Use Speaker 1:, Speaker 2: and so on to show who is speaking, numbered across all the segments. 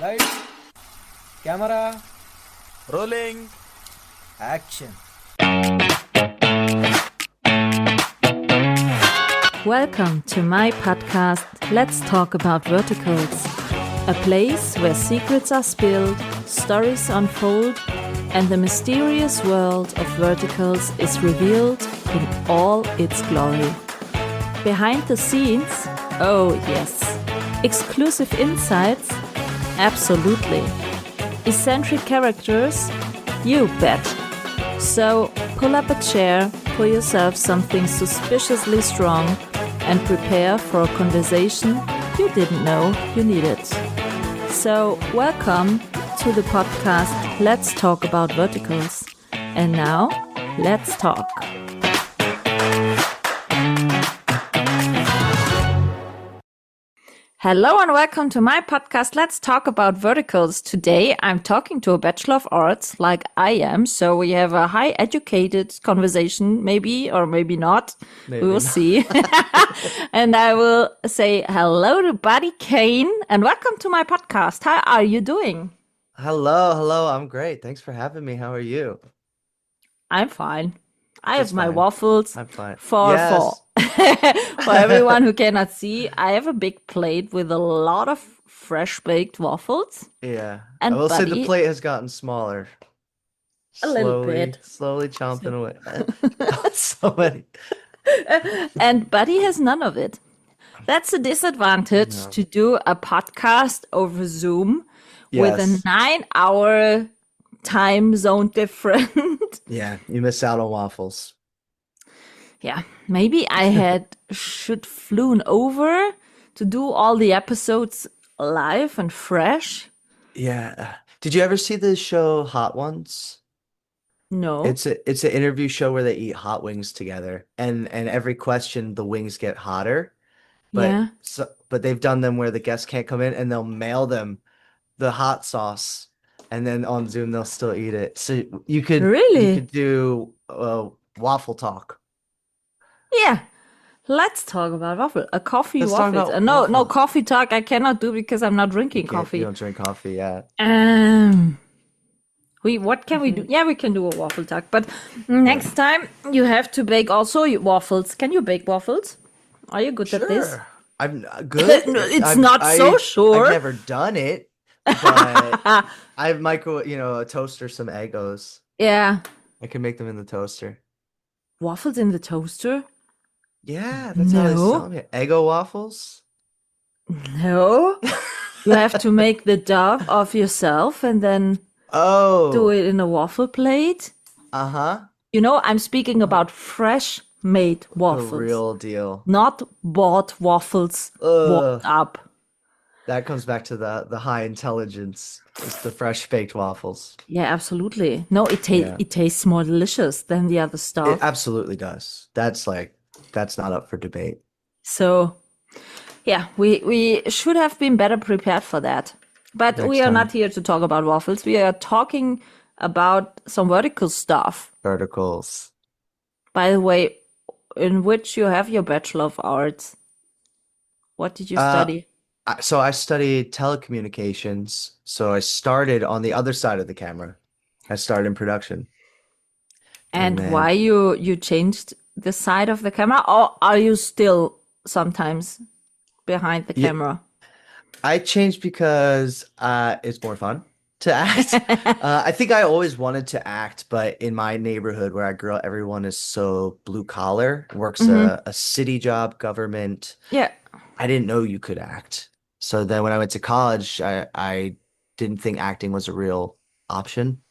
Speaker 1: Lights, camera,
Speaker 2: Rolling.
Speaker 1: action.
Speaker 3: Welcome to my podcast, Let's Talk About Verticals, a place where secrets are spilled, stories unfold, and the mysterious world of verticals is revealed in all its glory. Behind the scenes, oh yes. Exclusive insights, absolutely. Eccentric characters, you bet. So pull up a chair, pour yourself something suspiciously strong, and prepare for a conversation you didn't know you needed. So welcome to the podcast Let's Talk About Verticals. And now, let's talk. Hello and welcome to my podcast, Let's Talk About Verticals. Today I'm talking to a Bachelor of Arts like I am, so we have a high educated conversation, maybe or maybe not.
Speaker 2: Maybe
Speaker 3: we will
Speaker 2: not.
Speaker 3: see. And I will say hello to Buddy Caine and welcome to my podcast. How are you doing?
Speaker 2: Hello. I'm great. Thanks for having me. How are you?
Speaker 3: I'm fine. I
Speaker 2: Just
Speaker 3: have my
Speaker 2: fine.
Speaker 3: waffles
Speaker 2: I'm fine.
Speaker 3: for
Speaker 2: Yes.
Speaker 3: for everyone who cannot see. I have a big plate with a lot of fresh baked waffles.
Speaker 2: Yeah.
Speaker 3: And
Speaker 2: I will say the
Speaker 3: Buddy-
Speaker 2: plate has gotten smaller.
Speaker 3: A little bit.
Speaker 2: Slowly chomping away. So many.
Speaker 3: And Buddy has none of it. That's a disadvantage
Speaker 2: No.
Speaker 3: to do a podcast over Zoom with a
Speaker 2: Yes.
Speaker 3: 9-hour time zone difference.
Speaker 2: Yeah, you miss out on waffles.
Speaker 3: Yeah, maybe I should flown over to do all the episodes live and fresh.
Speaker 2: Yeah. Did you ever see the show Hot Ones?
Speaker 3: No.
Speaker 2: It's an interview show where they eat hot wings together, and every question the wings get hotter. But
Speaker 3: Yeah.
Speaker 2: but they've done them where the guests can't come in and they'll mail them the hot sauce, and then on Zoom they'll still eat it. So you
Speaker 3: Really?
Speaker 2: could do waffle talk.
Speaker 3: Yeah. Let's talk about waffle. A coffee
Speaker 2: Let's talk
Speaker 3: waffle.
Speaker 2: about
Speaker 3: No,
Speaker 2: waffle.
Speaker 3: coffee talk I cannot do because I'm not drinking
Speaker 2: You
Speaker 3: coffee.
Speaker 2: don't drink coffee, yeah.
Speaker 3: What can we do? Yeah, we can do a waffle talk, but next time you have to bake also waffles. Can you bake waffles? Are you good at this?
Speaker 2: Sure. I'm good.
Speaker 3: No, it's not so sure.
Speaker 2: I've never done it, but I've a toaster, some Eggos.
Speaker 3: Yeah.
Speaker 2: I can make them in the toaster.
Speaker 3: Waffles in the toaster?
Speaker 2: Yeah, that's how they
Speaker 3: No.
Speaker 2: sell me. Eggo waffles?
Speaker 3: No. You have to make the dough of yourself and then
Speaker 2: Oh.
Speaker 3: do it in a waffle plate.
Speaker 2: Uh-huh.
Speaker 3: You know, I'm speaking about fresh made
Speaker 2: The
Speaker 3: waffles.
Speaker 2: real deal.
Speaker 3: Not bought waffles
Speaker 2: Ugh.
Speaker 3: warmed up.
Speaker 2: That comes back to the high intelligence. It's the fresh baked waffles.
Speaker 3: Yeah, absolutely. No,
Speaker 2: Yeah.
Speaker 3: it tastes more delicious than the other
Speaker 2: It
Speaker 3: stuff.
Speaker 2: absolutely does. That's not up for debate.
Speaker 3: So, yeah, we should have been better prepared for that. But
Speaker 2: Next
Speaker 3: we are
Speaker 2: time.
Speaker 3: not here to talk about waffles. We are talking about some vertical stuff.
Speaker 2: Verticals.
Speaker 3: By the way, in which you have your Bachelor of Arts. What did you study?
Speaker 2: So I studied telecommunications. So I started on the other side of the camera. I started in production.
Speaker 3: And
Speaker 2: then-
Speaker 3: why you changed the side of the camera? Or are you still sometimes behind the
Speaker 2: Yeah.
Speaker 3: camera?
Speaker 2: I changed because it's more fun to act. I think I always wanted to act, but in my neighborhood where I grew up, everyone is so blue collar, works a city job, government.
Speaker 3: Yeah.
Speaker 2: I didn't know you could act. So then when I went to college, I didn't think acting was a real option.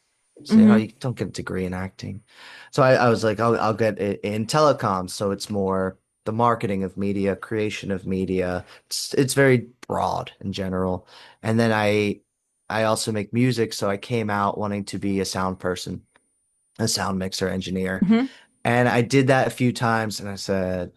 Speaker 2: So, you don't get a degree in acting. So I was like, I'll get it in telecom. So it's more the marketing of media, creation of media. It's very broad in general. And then I also make music. So I came out wanting to be a sound person, a sound mixer engineer.
Speaker 3: Mhm.
Speaker 2: And I did that a few times and I said,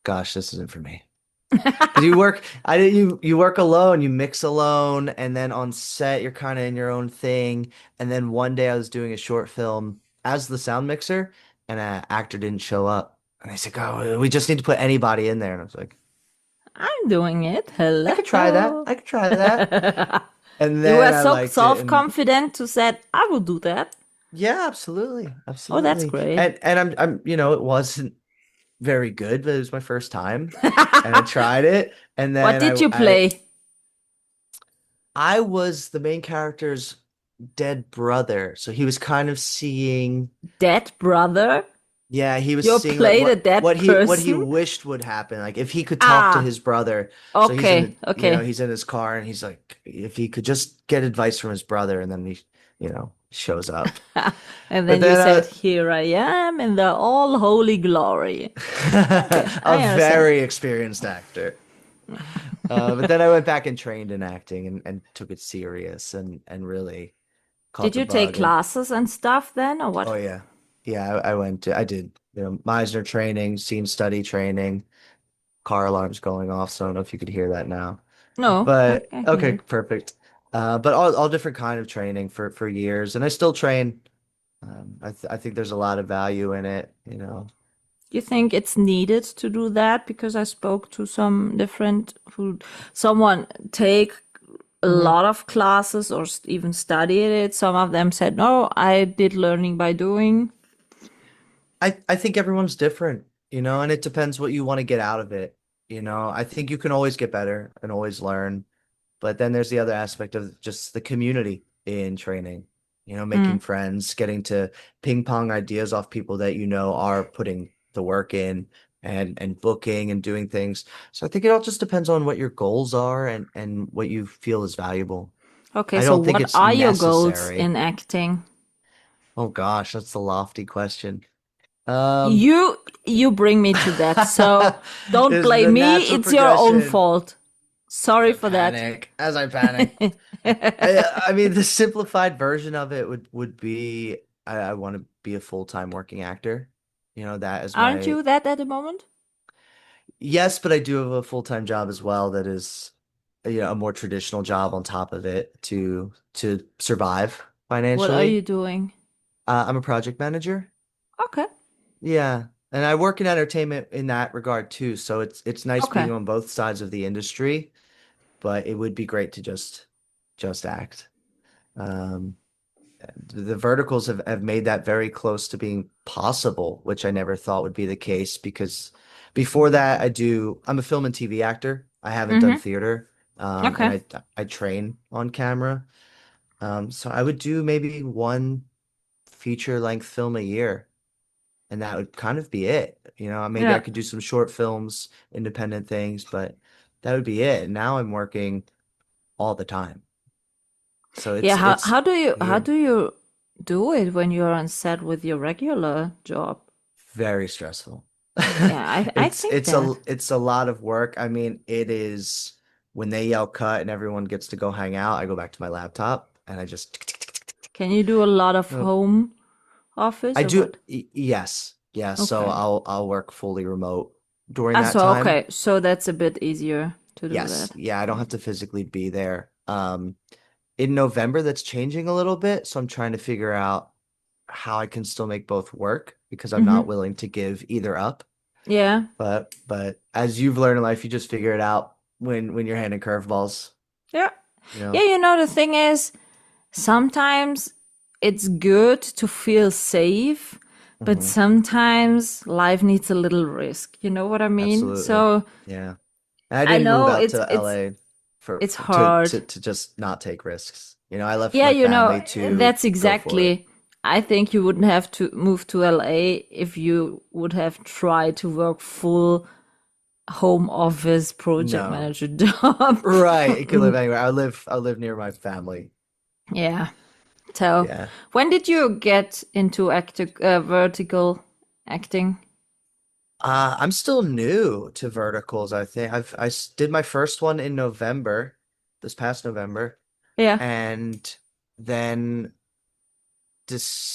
Speaker 2: gosh, this isn't for me. 'Cause you work alone, you mix alone, and then on set you're kind of in your own thing. And then one day I was doing a short film as the sound mixer, and an actor didn't show up. And they said, "Oh, we just need to put anybody in there." And I was like,
Speaker 3: I'm doing it. Hello.
Speaker 2: I could try that. And
Speaker 3: You were
Speaker 2: then I
Speaker 3: so
Speaker 2: liked it, and
Speaker 3: self-confident to say, I will do that.
Speaker 2: yeah, absolutely,
Speaker 3: Oh, that's
Speaker 2: absolutely.
Speaker 3: great.
Speaker 2: And it wasn't very good, but it was my first time, and I tried it, and
Speaker 3: What
Speaker 2: then
Speaker 3: did you
Speaker 2: I
Speaker 3: play?
Speaker 2: I was the main character's dead brother, so he was kind of seeing.
Speaker 3: Dead brother?
Speaker 2: Yeah, he was
Speaker 3: You
Speaker 2: seeing like
Speaker 3: played a dead
Speaker 2: what he
Speaker 3: person?
Speaker 2: wished would happen. Like if he could talk to
Speaker 3: Ah,
Speaker 2: his brother. So he's in
Speaker 3: okay,
Speaker 2: the,
Speaker 3: okay.
Speaker 2: he's in his car and he's like, if he could just get advice from his brother, and then he, shows up.
Speaker 3: And
Speaker 2: But
Speaker 3: then you
Speaker 2: then
Speaker 3: said, Here I am in the all holy glory. Okay,
Speaker 2: a
Speaker 3: I understand.
Speaker 2: very experienced actor. But then I went back and trained in acting and took it serious and really caught
Speaker 3: Did
Speaker 2: the
Speaker 3: you take
Speaker 2: bug. And
Speaker 3: classes and stuff then, or
Speaker 2: oh
Speaker 3: what?
Speaker 2: yeah, yeah, I did, Meisner training, scene study training. Car alarm's going off, so I don't know if you could hear that now.
Speaker 3: No,
Speaker 2: But
Speaker 3: I can
Speaker 2: okay,
Speaker 3: hear.
Speaker 2: perfect. But all different kind of training for years, and I still train. I think there's a lot of value in it.
Speaker 3: You think it's needed to do that? Because I spoke to some different who someone take a
Speaker 2: hmm
Speaker 3: lot of classes or even studied it. Some of them said, "No, I did learning by doing."
Speaker 2: I think everyone's different, and it depends what you want to get out of it. I think you can always get better and always learn, but then there's the other aspect of just the community in training. Making
Speaker 3: Mm.
Speaker 2: friends, getting to ping pong ideas off people that are putting the work in and booking and doing things. So I think it all just depends on what your goals are and what you feel is valuable.
Speaker 3: Okay,
Speaker 2: I
Speaker 3: so
Speaker 2: don't think
Speaker 3: what
Speaker 2: it's
Speaker 3: are your goals
Speaker 2: necessary.
Speaker 3: in acting?
Speaker 2: Oh gosh, that's a lofty question. Um,
Speaker 3: You bring me to that. So don't
Speaker 2: is
Speaker 3: blame
Speaker 2: the
Speaker 3: me.
Speaker 2: natural
Speaker 3: It's your own
Speaker 2: progression
Speaker 3: fault.
Speaker 2: as
Speaker 3: Sorry
Speaker 2: I
Speaker 3: for that.
Speaker 2: panic, as I panic. I mean, the simplified version of it would be I want to be a full-time working actor. That is
Speaker 3: Aren't
Speaker 2: my
Speaker 3: you that at the moment?
Speaker 2: yes, but I do have a full-time job as well that is a more traditional job on top of it to survive
Speaker 3: What are you
Speaker 2: financially.
Speaker 3: doing?
Speaker 2: I'm a project manager.
Speaker 3: Okay.
Speaker 2: Yeah. And I work in entertainment in that regard too. So it's nice being
Speaker 3: Okay.
Speaker 2: on both sides of the industry, but it would be great to just act. Um, the verticals have made that very close to being possible, which I never thought would be the case because before that I'm a film and TV actor. I haven't done
Speaker 3: Mm-hmm.
Speaker 2: theater. And
Speaker 3: Okay.
Speaker 2: I train on camera. So I would do maybe one feature length film a year, and that would kind of be it. Maybe I
Speaker 3: Yeah.
Speaker 2: could do some short films, independent things, but that would be it. Now I'm working all the time. So
Speaker 3: Yeah,
Speaker 2: it's
Speaker 3: how
Speaker 2: it's
Speaker 3: how
Speaker 2: weird.
Speaker 3: do you do it when you're on set with your regular job?
Speaker 2: Very stressful.
Speaker 3: Yeah, I think that.
Speaker 2: It's a lot of work. I mean, it is when they yell cut and everyone gets to go hang out, I go back to my laptop and I just
Speaker 3: Can you do a lot of
Speaker 2: Nope.
Speaker 3: home office
Speaker 2: I
Speaker 3: or
Speaker 2: do
Speaker 3: what?
Speaker 2: yes. Yes, so
Speaker 3: Okay.
Speaker 2: I'll work fully remote during
Speaker 3: Ah,
Speaker 2: that
Speaker 3: so
Speaker 2: time.
Speaker 3: okay, so that's a bit easier to do
Speaker 2: Yes.
Speaker 3: that.
Speaker 2: Yeah, I don't
Speaker 3: Okay.
Speaker 2: have to physically be there. In November, that's changing a little bit, so I'm trying to figure out how I can still make both work because I'm not
Speaker 3: Mm-hmm.
Speaker 2: willing to give either up.
Speaker 3: Yeah.
Speaker 2: But as you've learned in life, you just figure it out when you're handing curveballs,
Speaker 3: Yeah.
Speaker 2: you
Speaker 3: Yeah,
Speaker 2: know?
Speaker 3: you know the thing is sometimes it's good to feel safe, but
Speaker 2: hmm
Speaker 3: sometimes life needs a little risk. You know what I mean?
Speaker 2: Absolutely.
Speaker 3: So
Speaker 2: Yeah. And I
Speaker 3: I
Speaker 2: didn't move
Speaker 3: know
Speaker 2: out
Speaker 3: it's
Speaker 2: to
Speaker 3: it's
Speaker 2: LA for,
Speaker 3: it's
Speaker 2: for to,
Speaker 3: hard.
Speaker 2: to to just not take risks. I left
Speaker 3: Yeah,
Speaker 2: my
Speaker 3: you know,
Speaker 2: family to
Speaker 3: that's
Speaker 2: go for it.
Speaker 3: exactly. I think you wouldn't have to move to LA if you would have tried to work full home office project
Speaker 2: No.
Speaker 3: manager job.
Speaker 2: Right. It could live anywhere. I live near my family.
Speaker 3: Yeah. So,
Speaker 2: Yeah.
Speaker 3: when did you get into vertical acting?
Speaker 2: I'm still new to verticals, I think. Did my first one in November, this past November,
Speaker 3: Yeah.
Speaker 2: and then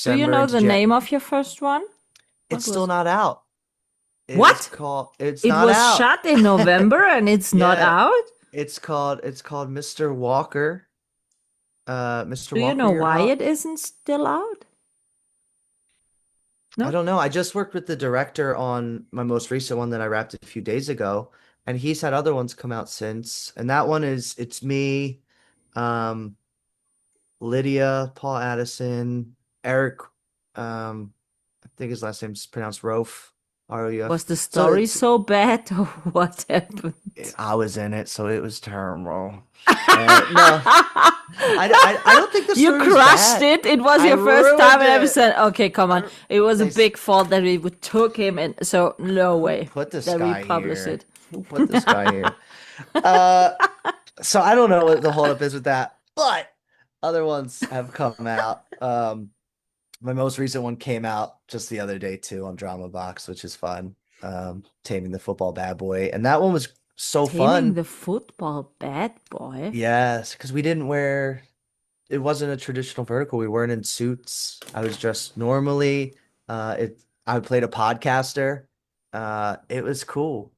Speaker 3: Do you
Speaker 2: December
Speaker 3: know
Speaker 2: into
Speaker 3: the
Speaker 2: Jan.
Speaker 3: name of your first one?
Speaker 2: It's
Speaker 3: What
Speaker 2: still
Speaker 3: was?
Speaker 2: not out.
Speaker 3: What?
Speaker 2: It's
Speaker 3: It
Speaker 2: not
Speaker 3: was
Speaker 2: out.
Speaker 3: shot in November and it's not
Speaker 2: Yeah,
Speaker 3: out?
Speaker 2: it's called Mr. Walker. Mr.
Speaker 3: Do you
Speaker 2: Walker,
Speaker 3: know
Speaker 2: you're
Speaker 3: why
Speaker 2: out.
Speaker 3: it isn't still out?
Speaker 2: I
Speaker 3: No?
Speaker 2: don't know. I just worked with the director on my most recent one that I wrapped a few days ago, and he's had other ones come out since. And that one it's me. Um, Lydia, Paul Addison, Eric, I think his last name's pronounced Rouf,
Speaker 3: Was
Speaker 2: R-O-U-F.
Speaker 3: the
Speaker 2: So
Speaker 3: story so bad or what happened?
Speaker 2: I was in it, so it was terrible. No, I don't think the
Speaker 3: You
Speaker 2: story was
Speaker 3: crushed
Speaker 2: bad.
Speaker 3: it. It was
Speaker 2: I
Speaker 3: your first time
Speaker 2: ruined
Speaker 3: and ever
Speaker 2: it.
Speaker 3: said, okay, come on. It was a
Speaker 2: They s-
Speaker 3: big fault that we would took him and so no
Speaker 2: who
Speaker 3: way
Speaker 2: put this
Speaker 3: that we
Speaker 2: guy
Speaker 3: publish
Speaker 2: here?
Speaker 3: it.
Speaker 2: Who put this guy here? Uh, so I don't know what the holdup is with that, but other ones have come out. My most recent one came out just the other day too on Drama Box, which is fun. Taming the Football Bad Boy, and that one was so
Speaker 3: Taming
Speaker 2: fun.
Speaker 3: the football bad boy.
Speaker 2: Yes, because we didn't wear. It wasn't a traditional vertical. We weren't in suits. I was dressed normally. I played a podcaster. It was cool.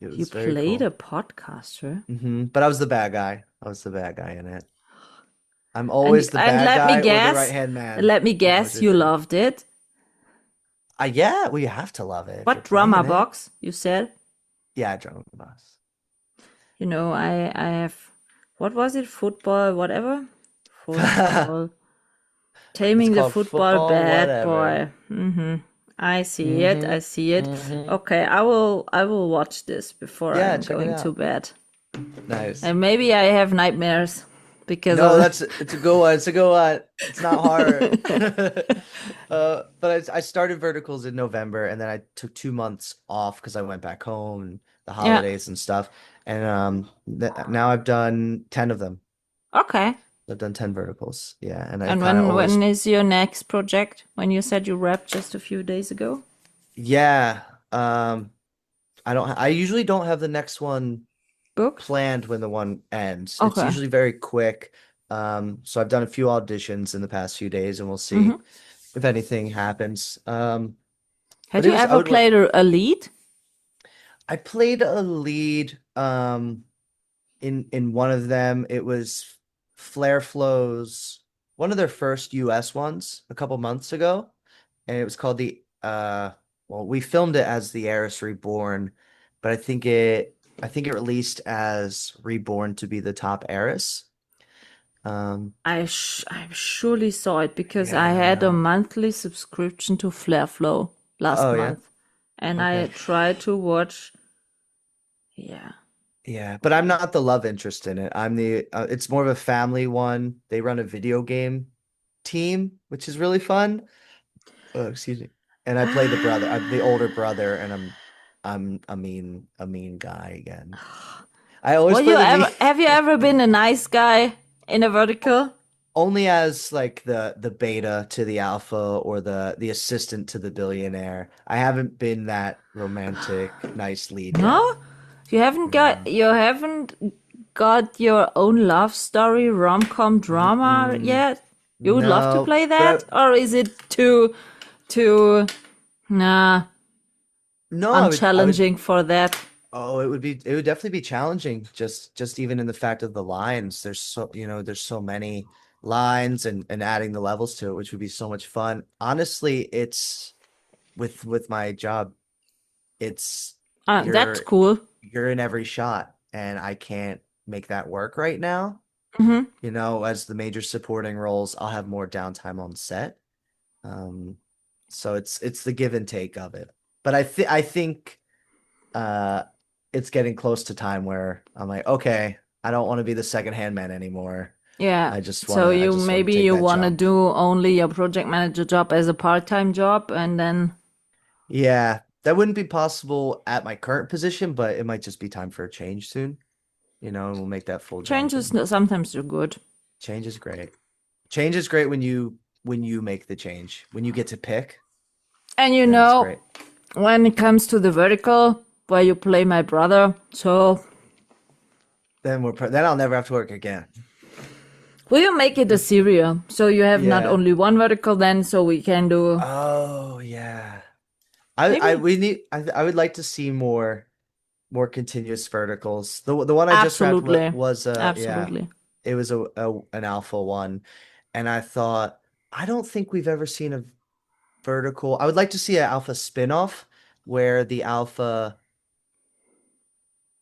Speaker 2: It
Speaker 3: You
Speaker 2: was very
Speaker 3: played
Speaker 2: cool.
Speaker 3: a podcaster.
Speaker 2: But I was the bad guy. I was the bad guy in it. I'm
Speaker 3: And
Speaker 2: always the
Speaker 3: and
Speaker 2: bad
Speaker 3: let me
Speaker 2: guy or the
Speaker 3: guess,
Speaker 2: right-hand man.
Speaker 3: let me
Speaker 2: You know what
Speaker 3: guess,
Speaker 2: they
Speaker 3: you
Speaker 2: say.
Speaker 3: loved it.
Speaker 2: Yeah, well, you have to love it if you're
Speaker 3: What drama
Speaker 2: playing it.
Speaker 3: box you said?
Speaker 2: Yeah, Drama Boss.
Speaker 3: You know, I have what was it? Football, whatever. Football.
Speaker 2: It's
Speaker 3: Taming the
Speaker 2: called
Speaker 3: football
Speaker 2: football,
Speaker 3: bad
Speaker 2: whatever.
Speaker 3: boy. I see it.
Speaker 2: Mm-hmm.
Speaker 3: I see it.
Speaker 2: Mm-hmm.
Speaker 3: Okay, I will watch this before
Speaker 2: Yeah,
Speaker 3: I'm
Speaker 2: check it
Speaker 3: going to
Speaker 2: out.
Speaker 3: bed.
Speaker 2: Nice.
Speaker 3: And maybe I have nightmares because
Speaker 2: No,
Speaker 3: of
Speaker 2: it's a good one. It's a good one. It's not hard. But I started verticals in November, and then I took 2 months off because I went back home and the
Speaker 3: yeah.
Speaker 2: holidays and stuff. And th now I've done 10 of them.
Speaker 3: Okay.
Speaker 2: I've done 10 verticals. Yeah, and I
Speaker 3: And
Speaker 2: kind of
Speaker 3: when
Speaker 2: always
Speaker 3: is your next project? When you said you wrapped just a few days ago?
Speaker 2: yeah. I usually don't have the next one
Speaker 3: Booked?
Speaker 2: planned when the one ends. It's
Speaker 3: Okay.
Speaker 2: usually very quick. So I've done a few auditions in the past few days, and we'll
Speaker 3: hmm
Speaker 2: see if anything happens. But
Speaker 3: Had
Speaker 2: it
Speaker 3: you
Speaker 2: was
Speaker 3: ever played a lead?
Speaker 2: I played a lead in one of them. It was Flare Flow's one of their first US ones a couple months ago, and it was called the well, we filmed it as The Heiress Reborn, but I think it released as Reborn to be the top heiress.
Speaker 3: I surely saw it because I had a
Speaker 2: Yeah.
Speaker 3: monthly subscription to Flareflow last
Speaker 2: Oh yeah.
Speaker 3: month, and I
Speaker 2: Okay.
Speaker 3: tried to watch. Yeah.
Speaker 2: Yeah, but I'm not the love interest in it. It's more of a family one. They run a video game team, which is really fun. Oh, excuse me. And I play the brother. I'm the older brother, and I'm a mean guy again. I always
Speaker 3: Well,
Speaker 2: play
Speaker 3: you
Speaker 2: the mean
Speaker 3: ever have you ever been a nice guy in a vertical?
Speaker 2: only as like the beta to the alpha or the assistant to the billionaire. I haven't been that romantic, nice lead yet.
Speaker 3: No,
Speaker 2: No.
Speaker 3: you haven't got your own love story rom-com drama
Speaker 2: Mm-mm.
Speaker 3: yet. You would love to
Speaker 2: No,
Speaker 3: play
Speaker 2: but
Speaker 3: that, or is it too nah
Speaker 2: no, I would
Speaker 3: unchallenging for that?
Speaker 2: Oh, it would definitely be challenging just even in the fact of the lines. There's so many lines and adding the levels to it, which would be so much fun. Honestly, it's with my job, it's
Speaker 3: That's
Speaker 2: you're
Speaker 3: cool.
Speaker 2: you're in every shot and I can't make that work right now.
Speaker 3: hmm
Speaker 2: As the major supporting roles, I'll have more downtime on set. Um, so it's the give and take of it. But I think uh it's getting close to time where I'm like, okay, I don't want to be the second hand man anymore.
Speaker 3: Yeah.
Speaker 2: I just
Speaker 3: So
Speaker 2: wanna I
Speaker 3: you
Speaker 2: just want to
Speaker 3: maybe
Speaker 2: take
Speaker 3: you
Speaker 2: that
Speaker 3: want to
Speaker 2: jump.
Speaker 3: do only your project manager job as a part-time job, and then
Speaker 2: Yeah, that wouldn't be possible at my current position, but it might just be time for a change soon, and we'll make that full jump
Speaker 3: changes
Speaker 2: and
Speaker 3: sometimes are good.
Speaker 2: change is great. Change is great when you make the change. When you get to pick,
Speaker 3: And
Speaker 2: then it's great.
Speaker 3: when it comes to the vertical where you play my brother, so
Speaker 2: Then I'll never have to work again.
Speaker 3: will you make it a serial? So you have not
Speaker 2: Yeah.
Speaker 3: only one vertical then, so we can do
Speaker 2: Oh, yeah. I
Speaker 3: maybe
Speaker 2: we need I would like to see more continuous verticals. The one I just wrapped
Speaker 3: absolutely,
Speaker 2: was yeah,
Speaker 3: absolutely.
Speaker 2: it was an alpha one, and I thought I don't think we've ever seen a vertical. I would like to see an alpha spin-off where the alpha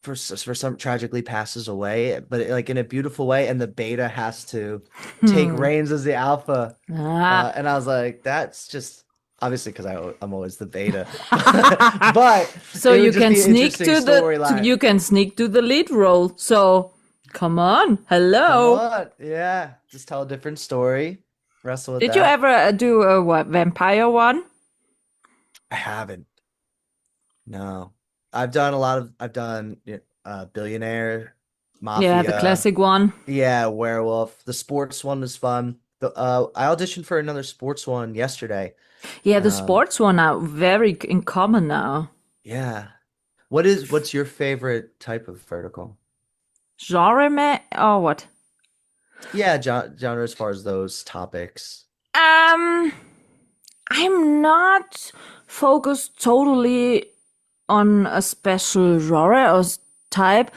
Speaker 2: for some tragically passes away, but like in a beautiful way, and the beta has to take reins as the alpha. And I was like, that's just obviously because I'm always the beta, but
Speaker 3: So
Speaker 2: it
Speaker 3: you
Speaker 2: would just
Speaker 3: can
Speaker 2: be an
Speaker 3: sneak
Speaker 2: interesting
Speaker 3: to
Speaker 2: storyline.
Speaker 3: you can sneak to the lead role. So come on,
Speaker 2: Come
Speaker 3: hello.
Speaker 2: on, yeah, just tell a different story, wrestle with
Speaker 3: Did you
Speaker 2: that.
Speaker 3: ever do a vampire one?
Speaker 2: I haven't. No, I've done billionaire,
Speaker 3: Yeah, the
Speaker 2: mafia.
Speaker 3: classic one.
Speaker 2: Yeah, werewolf. The sports one was fun. I auditioned for another sports one yesterday.
Speaker 3: Yeah, the
Speaker 2: Um,
Speaker 3: sports one are very in common now.
Speaker 2: yeah. What's your favorite type of vertical?
Speaker 3: Genre or what?
Speaker 2: Yeah, genre as far as those topics.
Speaker 3: Um, I'm not focused totally on a special genre or type.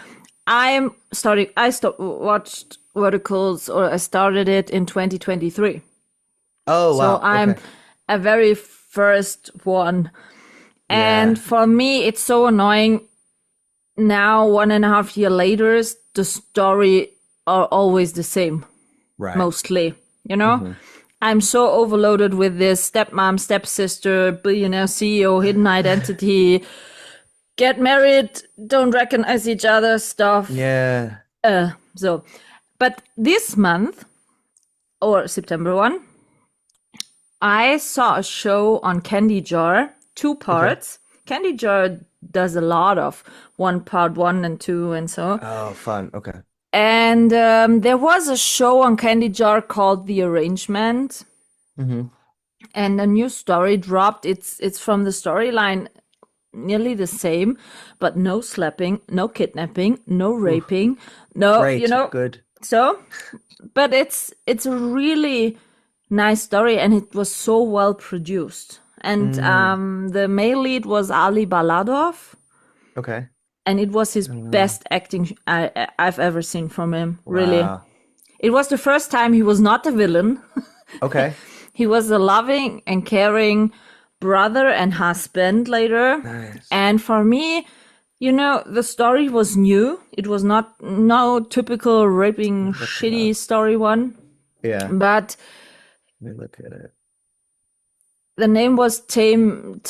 Speaker 3: Watched Verticals, or I started it in 2023.
Speaker 2: Oh,
Speaker 3: So
Speaker 2: wow.
Speaker 3: I'm
Speaker 2: Okay.
Speaker 3: a very first one. And
Speaker 2: Yeah,
Speaker 3: for me, it's so annoying now, 1.5 years later, the story are always the same,
Speaker 2: right.
Speaker 3: mostly, you know?
Speaker 2: Hmm.
Speaker 3: I'm so overloaded with this stepmom, stepsister, billionaire CEO, hidden identity, get married, don't recognize each other stuff.
Speaker 2: Yeah.
Speaker 3: So, but this month, or September 1, I saw a show on Candy Jar, 2
Speaker 2: Okay.
Speaker 3: parts. Candy Jar does a lot of 1 part 1 and 2 and so.
Speaker 2: Oh, fun. Okay.
Speaker 3: And there was a show on Candy Jar called The Arrangement,
Speaker 2: Hmm.
Speaker 3: and a new story dropped. It's from the storyline nearly the same, but no slapping, no kidnapping, no
Speaker 2: Ooh,
Speaker 3: raping, no,
Speaker 2: great. Good.
Speaker 3: So, but it's a really nice story, and it was so well produced. And
Speaker 2: Mm,
Speaker 3: the male lead was Ali Baladov,
Speaker 2: okay.
Speaker 3: and it was his
Speaker 2: I don't know.
Speaker 3: best acting I've ever seen from him. Really,
Speaker 2: Wow.
Speaker 3: it was the first time he was not a villain.
Speaker 2: Okay.
Speaker 3: He was a loving and caring brother and husband later.
Speaker 2: Nice.
Speaker 3: And for me, the story was new. It was not no typical raping
Speaker 2: Look it
Speaker 3: shitty
Speaker 2: up.
Speaker 3: story one,
Speaker 2: Yeah.
Speaker 3: but
Speaker 2: Let me look at it.
Speaker 3: the name was Tame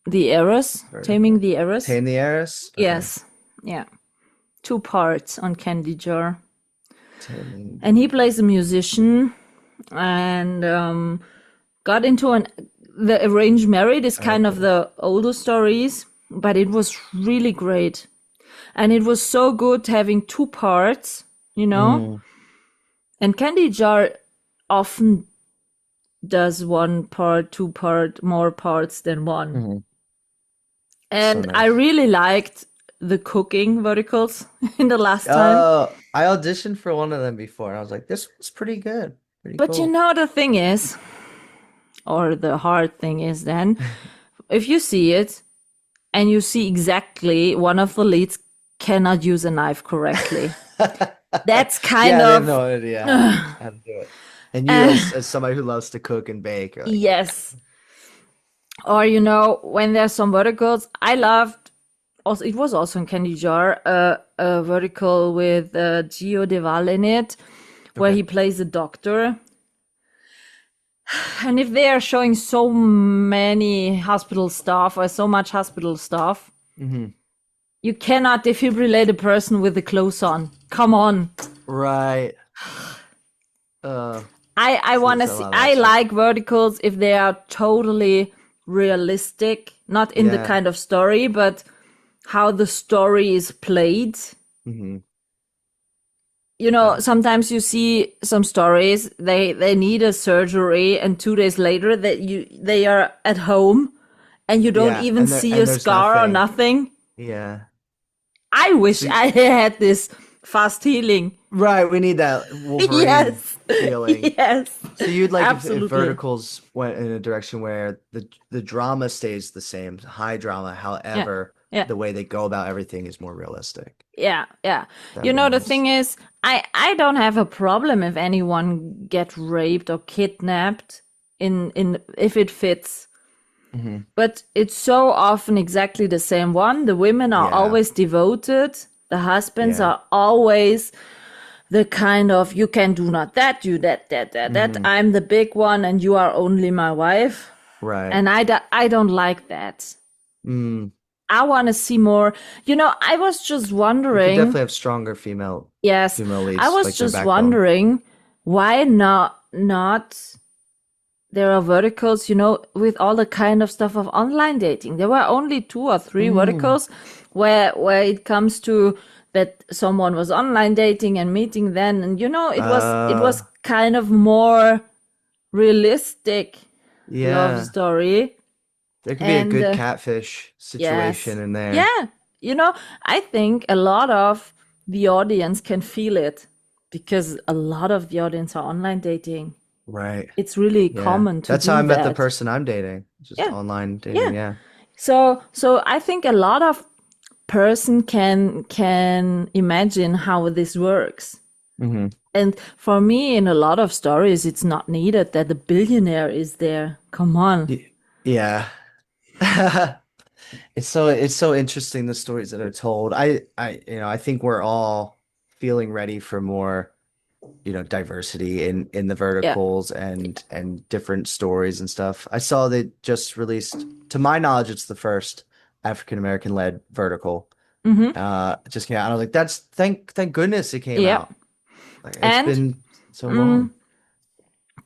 Speaker 3: the Heiress. Taming
Speaker 2: Vertical.
Speaker 3: the Heiress.
Speaker 2: Tame the Heiress? Okay.
Speaker 3: Yes. Yeah. 2 parts on Candy Jar.
Speaker 2: Taming.
Speaker 3: And he plays a musician, and got into the arranged marriage is kind of
Speaker 2: Okay.
Speaker 3: the older stories, but it was really great. And it was so good having 2 parts,
Speaker 2: Mm,
Speaker 3: And Candy Jar often does 1 part, 2 part, more parts than one.
Speaker 2: mhm. So
Speaker 3: And I
Speaker 2: nice.
Speaker 3: really liked the cooking verticals in the last time.
Speaker 2: Oh, I auditioned for one of them before, and I was like, this was pretty good. Pretty
Speaker 3: But
Speaker 2: cool.
Speaker 3: the thing is, or the hard thing is then, if you see it and you see exactly one of the leads cannot use a knife correctly, that's kind
Speaker 2: Yeah, they have
Speaker 3: of,
Speaker 2: no idea how to do it. And you, as somebody who loves to cook and bake, you're like,
Speaker 3: yes. Or, when there's some verticals, I loved, also, it was also in Candy Jar, a vertical with Gio Deval in it, where
Speaker 2: okay.
Speaker 3: he plays a doctor. And if they are showing so many hospital stuff or so much hospital stuff,
Speaker 2: Hmm.
Speaker 3: you cannot defibrillate a person with the clothes on. Come on.
Speaker 2: Right. Uh,
Speaker 3: I want to
Speaker 2: there's a
Speaker 3: see,
Speaker 2: lot of that
Speaker 3: I
Speaker 2: stuff.
Speaker 3: like verticals if they are totally realistic, not in the
Speaker 2: Yeah.
Speaker 3: kind of story, but how the story is played.
Speaker 2: Hmm.
Speaker 3: Sometimes you see some stories, they need a surgery, and 2 days later they are at home and you don't
Speaker 2: Yeah,
Speaker 3: even see a
Speaker 2: and there's
Speaker 3: scar or
Speaker 2: nothing.
Speaker 3: nothing.
Speaker 2: Yeah.
Speaker 3: I wish
Speaker 2: So
Speaker 3: I had this fast healing.
Speaker 2: right, we need that Wolverine
Speaker 3: Yes.
Speaker 2: feeling.
Speaker 3: Yes.
Speaker 2: So you'd like if
Speaker 3: Absolutely.
Speaker 2: verticals went in a direction where the drama stays the same, high drama, however,
Speaker 3: Yeah.
Speaker 2: the way they go about everything is more realistic.
Speaker 3: Yeah.
Speaker 2: That'd be
Speaker 3: The
Speaker 2: nice.
Speaker 3: thing is, I don't have a problem if anyone get raped or kidnapped in if it fits.
Speaker 2: Hmm.
Speaker 3: but it's so often exactly the same one. The women are
Speaker 2: Yeah.
Speaker 3: always devoted. The husbands
Speaker 2: Yeah.
Speaker 3: are always the kind of, you can do not that, you that.
Speaker 2: Hmm.
Speaker 3: I'm the big one and you are only my wife.
Speaker 2: Right.
Speaker 3: And I don't like that.
Speaker 2: Mm.
Speaker 3: I want to see more. I was just
Speaker 2: We could
Speaker 3: wondering,
Speaker 2: definitely have stronger
Speaker 3: yes,
Speaker 2: female
Speaker 3: I
Speaker 2: leads,
Speaker 3: was
Speaker 2: like their
Speaker 3: just
Speaker 2: backbone.
Speaker 3: wondering why not there are verticals, with all the kind of stuff of online dating. There were only two or three
Speaker 2: Mm.
Speaker 3: verticals where it comes to that someone was online dating and meeting then, and it was
Speaker 2: Uh,
Speaker 3: kind of more realistic love
Speaker 2: yeah.
Speaker 3: story.
Speaker 2: There could be a
Speaker 3: And
Speaker 2: good catfish
Speaker 3: yes,
Speaker 2: situation in there.
Speaker 3: yeah, I think a lot of the audience can feel it because a lot of the audience are online dating.
Speaker 2: Right.
Speaker 3: It's really
Speaker 2: Yeah.
Speaker 3: common to
Speaker 2: That's how
Speaker 3: do
Speaker 2: I met the
Speaker 3: that.
Speaker 2: person I'm dating. Just
Speaker 3: Yeah,
Speaker 2: online dating.
Speaker 3: yeah.
Speaker 2: Yeah.
Speaker 3: So I think a lot of person can imagine how this works.
Speaker 2: Hmm.
Speaker 3: And for me, in a lot of stories, it's not needed that the billionaire is there. Come on.
Speaker 2: Yeah. It's so interesting the stories that are told. I think we're all feeling ready for more, diversity in the
Speaker 3: Yeah.
Speaker 2: verticals and different stories and stuff. I saw they just released, to my knowledge, it's the first African American led vertical.
Speaker 3: Mm-hmm.
Speaker 2: It just came out. And I was like, that's thank goodness it came
Speaker 3: Yeah.
Speaker 2: out. Like it's
Speaker 3: And
Speaker 2: been so
Speaker 3: mm,
Speaker 2: long.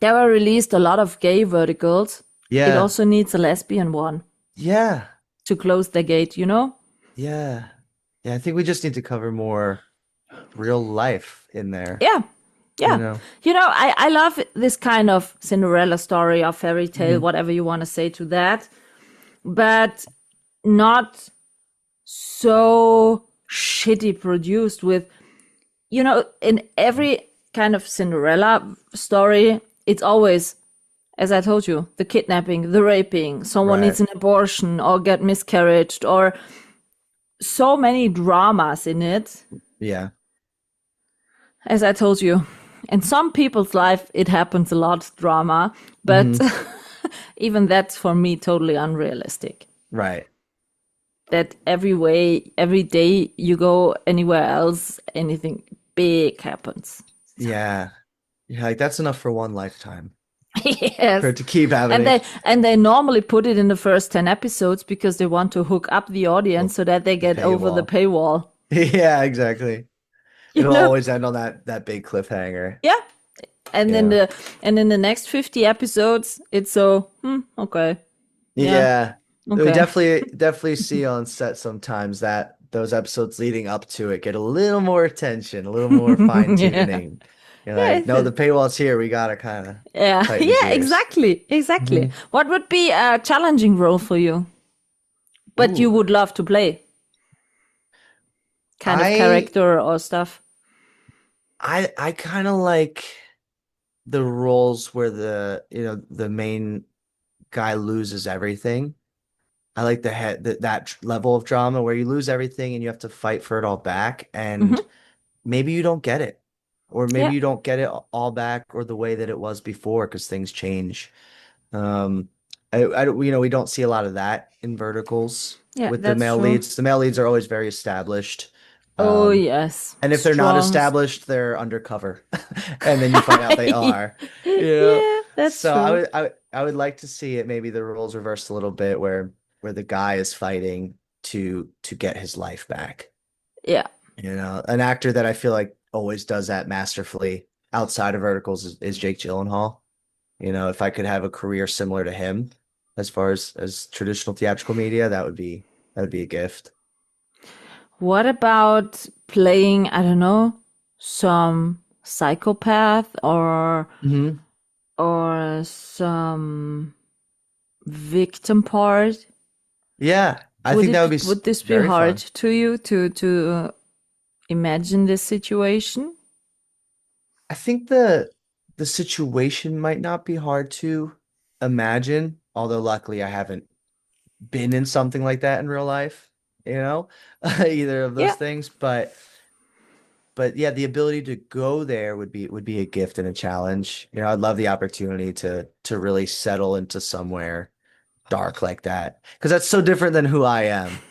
Speaker 3: there were released a lot of gay verticals. It
Speaker 2: Yeah.
Speaker 3: also needs a lesbian one
Speaker 2: Yeah.
Speaker 3: to close the gate.
Speaker 2: Yeah. Yeah. I think we just need to cover more real life in there,
Speaker 3: Yeah.
Speaker 2: you
Speaker 3: Yeah.
Speaker 2: know?
Speaker 3: I love this kind of Cinderella story or fairy tale,
Speaker 2: Hmm.
Speaker 3: whatever you want to say to that, but not so shitty produced with, in every kind of Cinderella story, it's always, as I told you, the kidnapping, the raping, someone
Speaker 2: Right.
Speaker 3: needs an abortion or get miscarried, or so many dramas in it.
Speaker 2: Yeah.
Speaker 3: As I told you, in some people's life, it happens a lot, drama, but
Speaker 2: Hmm.
Speaker 3: even that's for me totally unrealistic.
Speaker 2: Right.
Speaker 3: That every day you go anywhere else, anything big happens.
Speaker 2: Yeah. Yeah. Like that's enough for one lifetime for
Speaker 3: Yes.
Speaker 2: it to keep
Speaker 3: And
Speaker 2: happening.
Speaker 3: they normally put it in the first 10 episodes because they want to hook up the audience
Speaker 2: Well,
Speaker 3: so that they
Speaker 2: the
Speaker 3: get over the
Speaker 2: paywall.
Speaker 3: paywall.
Speaker 2: Yeah, exactly.
Speaker 3: You
Speaker 2: It'll
Speaker 3: know?
Speaker 2: always end on that big cliffhanger.
Speaker 3: Yeah. And then
Speaker 2: Yeah.
Speaker 3: in the next 50 episodes, it's so, okay. Yeah.
Speaker 2: Yeah. We
Speaker 3: Okay.
Speaker 2: definitely see on set sometimes that those episodes leading up to it get a little more attention, a little more fine
Speaker 3: Yeah.
Speaker 2: tuning. You're
Speaker 3: Yeah,
Speaker 2: like, no, the paywall's here. We gotta kind of
Speaker 3: yeah.
Speaker 2: tighten the
Speaker 3: Yeah,
Speaker 2: gears.
Speaker 3: exactly. Exactly.
Speaker 2: Hmm.
Speaker 3: What would be a challenging role for you, but you
Speaker 2: Ooh,
Speaker 3: would love to play? Kind of
Speaker 2: I
Speaker 3: character or stuff?
Speaker 2: I kind of like the roles where the main guy loses everything. I like that level of drama where you lose everything and you have to fight for it all back, and
Speaker 3: Hmm.
Speaker 2: maybe you don't get it, or maybe
Speaker 3: Yeah.
Speaker 2: you don't get it all back or the way that it was before because things change. Um, we don't see a lot of that in verticals
Speaker 3: Yeah,
Speaker 2: with the
Speaker 3: that's
Speaker 2: male
Speaker 3: true.
Speaker 2: leads. The male leads are always very established.
Speaker 3: Oh,
Speaker 2: Um,
Speaker 3: yes.
Speaker 2: and if they're not
Speaker 3: Strong.
Speaker 2: established, they're undercover. And then you find out they are, you know.
Speaker 3: Yeah, that's
Speaker 2: So I
Speaker 3: true.
Speaker 2: would I, would- I would like to see it maybe the roles reversed a little bit where the guy is fighting to get his life back.
Speaker 3: Yeah.
Speaker 2: An actor that I feel like always does that masterfully outside of verticals is Jake Gyllenhaal. If I could have a career similar to him as far as traditional theatrical media, that would be a gift.
Speaker 3: What about playing, I don't know, some psychopath
Speaker 2: Hmm.
Speaker 3: or some victim part?
Speaker 2: Yeah, I
Speaker 3: Would
Speaker 2: think that would
Speaker 3: it
Speaker 2: be
Speaker 3: would this be
Speaker 2: very
Speaker 3: hard
Speaker 2: fun.
Speaker 3: to you to imagine this situation?
Speaker 2: I think the situation might not be hard to imagine, although luckily I haven't been in something like that in real life, either of those
Speaker 3: Yeah.
Speaker 2: things. But yeah, the ability to go there would be a gift and a challenge. I'd love the opportunity to really settle into somewhere, dark like that because that's so different than who I am.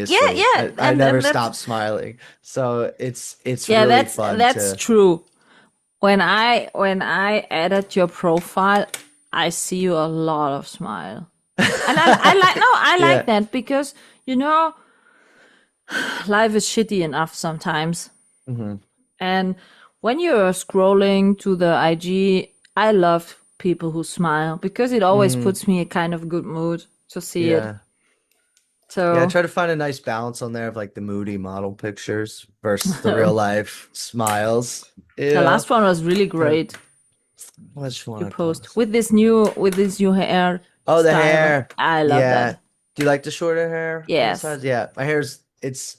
Speaker 3: Yeah,
Speaker 2: Obviously,
Speaker 3: yeah,
Speaker 2: I
Speaker 3: and
Speaker 2: never
Speaker 3: that's
Speaker 2: stop smiling, so it's
Speaker 3: yeah,
Speaker 2: really fun
Speaker 3: that's
Speaker 2: to.
Speaker 3: true. When I added your profile, I see you a lot of smile. And I like no, I like
Speaker 2: Yeah.
Speaker 3: that because you know life is shitty enough sometimes.
Speaker 2: Hmm.
Speaker 3: And when you're scrolling to the IG, I love people who smile because it always
Speaker 2: Mm,
Speaker 3: puts me in a kind of good mood to see it.
Speaker 2: yeah. Yeah, I
Speaker 3: So
Speaker 2: try to find a nice balance on there of like the moody model pictures versus the real life smiles.
Speaker 3: the
Speaker 2: Yeah.
Speaker 3: last one was really
Speaker 2: Uh,
Speaker 3: great.
Speaker 2: Which one
Speaker 3: You
Speaker 2: I
Speaker 3: post
Speaker 2: post?
Speaker 3: with this new hair
Speaker 2: Oh, the
Speaker 3: style.
Speaker 2: hair.
Speaker 3: I love
Speaker 2: Yeah.
Speaker 3: that.
Speaker 2: Do you like the shorter hair on the
Speaker 3: Yes.
Speaker 2: sides? Yeah. My hair's it's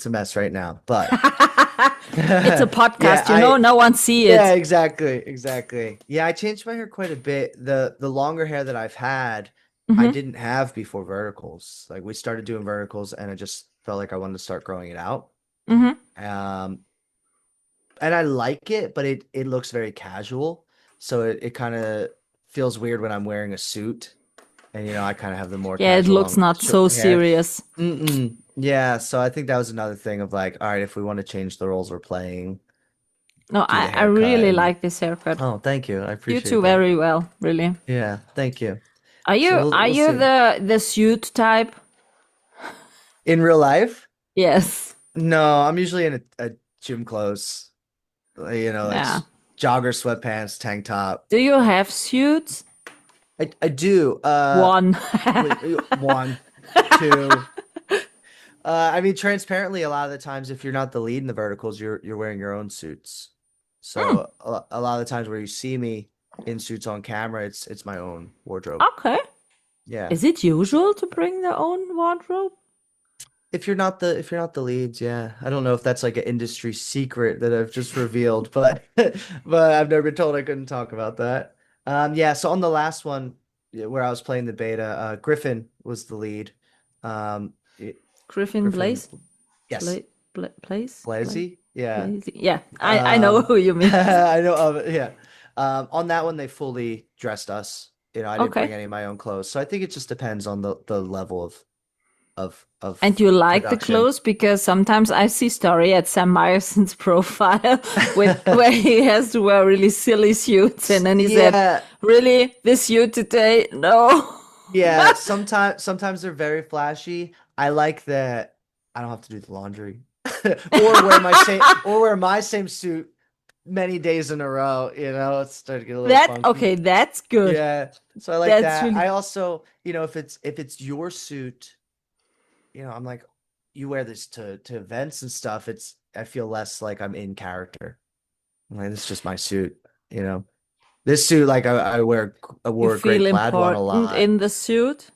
Speaker 2: a mess right now, but
Speaker 3: It's a
Speaker 2: yeah,
Speaker 3: podcast, no one see
Speaker 2: yeah,
Speaker 3: it.
Speaker 2: exactly, exactly. Yeah, I changed my hair quite a bit. The longer hair that I've had, I
Speaker 3: Hmm.
Speaker 2: didn't have before verticals. Like we started doing verticals and I just felt like I wanted to start growing it out.
Speaker 3: Hmm.
Speaker 2: Um, and I like it, but it looks very casual. So it kind of feels weird when I'm wearing a suit and I kind of have the more
Speaker 3: Yeah, it
Speaker 2: casual
Speaker 3: looks
Speaker 2: long
Speaker 3: not
Speaker 2: short
Speaker 3: so
Speaker 2: hair.
Speaker 3: serious.
Speaker 2: Mm-mm. Yeah, so I think that was another thing of like, all right, if we want to change the roles we're playing,
Speaker 3: No,
Speaker 2: do the
Speaker 3: I
Speaker 2: haircut
Speaker 3: really
Speaker 2: and
Speaker 3: like this haircut.
Speaker 2: oh, thank you. I
Speaker 3: You
Speaker 2: appreciate
Speaker 3: two
Speaker 2: that.
Speaker 3: very well, really.
Speaker 2: Yeah, thank you.
Speaker 3: Are
Speaker 2: So
Speaker 3: you
Speaker 2: we'll
Speaker 3: are
Speaker 2: we'll
Speaker 3: you
Speaker 2: see.
Speaker 3: the suit type?
Speaker 2: In real life?
Speaker 3: Yes.
Speaker 2: No, I'm usually in a gym clothes, like
Speaker 3: Yeah.
Speaker 2: jogger sweatpants, tank top.
Speaker 3: Do you have suits?
Speaker 2: I do.
Speaker 3: One.
Speaker 2: One, two. I mean, transparently, a lot of the times, if you're not the lead in the verticals, you're wearing your own suits.
Speaker 3: Hmm,
Speaker 2: So a lot of the times where you see me in suits on camera, it's my own wardrobe.
Speaker 3: okay.
Speaker 2: Yeah.
Speaker 3: Is it usual to bring their own wardrobe?
Speaker 2: If you're not the leads, yeah. I don't know if that's like an industry secret that I've just revealed, but but I've never been told I couldn't talk about that. Yeah, so on the last one yeah, where I was playing the beta, Griffin was the lead. Um
Speaker 3: Griffin
Speaker 2: Griffin,
Speaker 3: Blaze?
Speaker 2: yes,
Speaker 3: Place?
Speaker 2: Blazy. Yeah.
Speaker 3: Blaze? Yeah, I know who you mean.
Speaker 2: I know of it, yeah. On that one they fully dressed us. I didn't bring
Speaker 3: Okay.
Speaker 2: any of my own clothes. So I think it just depends on the level
Speaker 3: And
Speaker 2: of
Speaker 3: you like the
Speaker 2: production.
Speaker 3: clothes because sometimes I see story at Sam Myerson's profile with where he has to wear really silly suits, and then he said,
Speaker 2: Yeah,
Speaker 3: "Really, this suit today? No."
Speaker 2: yeah. Sometimes they're very flashy. I like that I don't have to do the laundry or wear my same suit many days in a row. It's starting to get a little
Speaker 3: That
Speaker 2: funky.
Speaker 3: okay, that's good.
Speaker 2: Yeah, so I like
Speaker 3: That's
Speaker 2: that.
Speaker 3: really
Speaker 2: I also, if it's your suit, I'm like, you wear this to events and stuff. I feel less like I'm in character. I'm like, this is just my suit. You know. This suit, like I
Speaker 3: you
Speaker 2: wore a
Speaker 3: feel
Speaker 2: great plaid one a
Speaker 3: important
Speaker 2: lot.
Speaker 3: in the suit.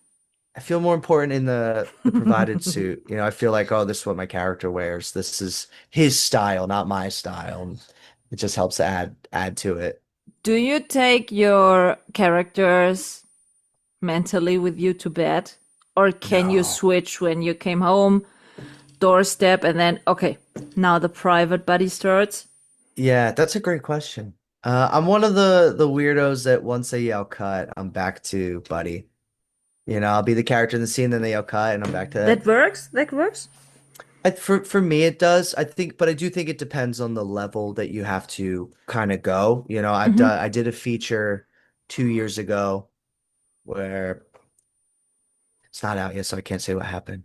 Speaker 2: I feel more important in the provided suit. I feel like, oh, this is what my character wears. This is his style, not my style. And it just helps to add to it.
Speaker 3: Do you take your characters mentally with you to bed? Or can you
Speaker 2: No.
Speaker 3: switch when you came home, doorstep, and then, okay, now the private buddy starts?
Speaker 2: Yeah, that's a great question. I'm one of the weirdos that once they yell cut, I'm back to buddy. I'll be the character in the scene, then they yell cut, and I'm back to
Speaker 3: That
Speaker 2: that.
Speaker 3: works? That works?
Speaker 2: For me, it does. But I do think it depends on the level that you have to kind of go.
Speaker 3: Mm-hmm.
Speaker 2: I did a feature 2 years ago where it's not out yet, so I can't say what happened.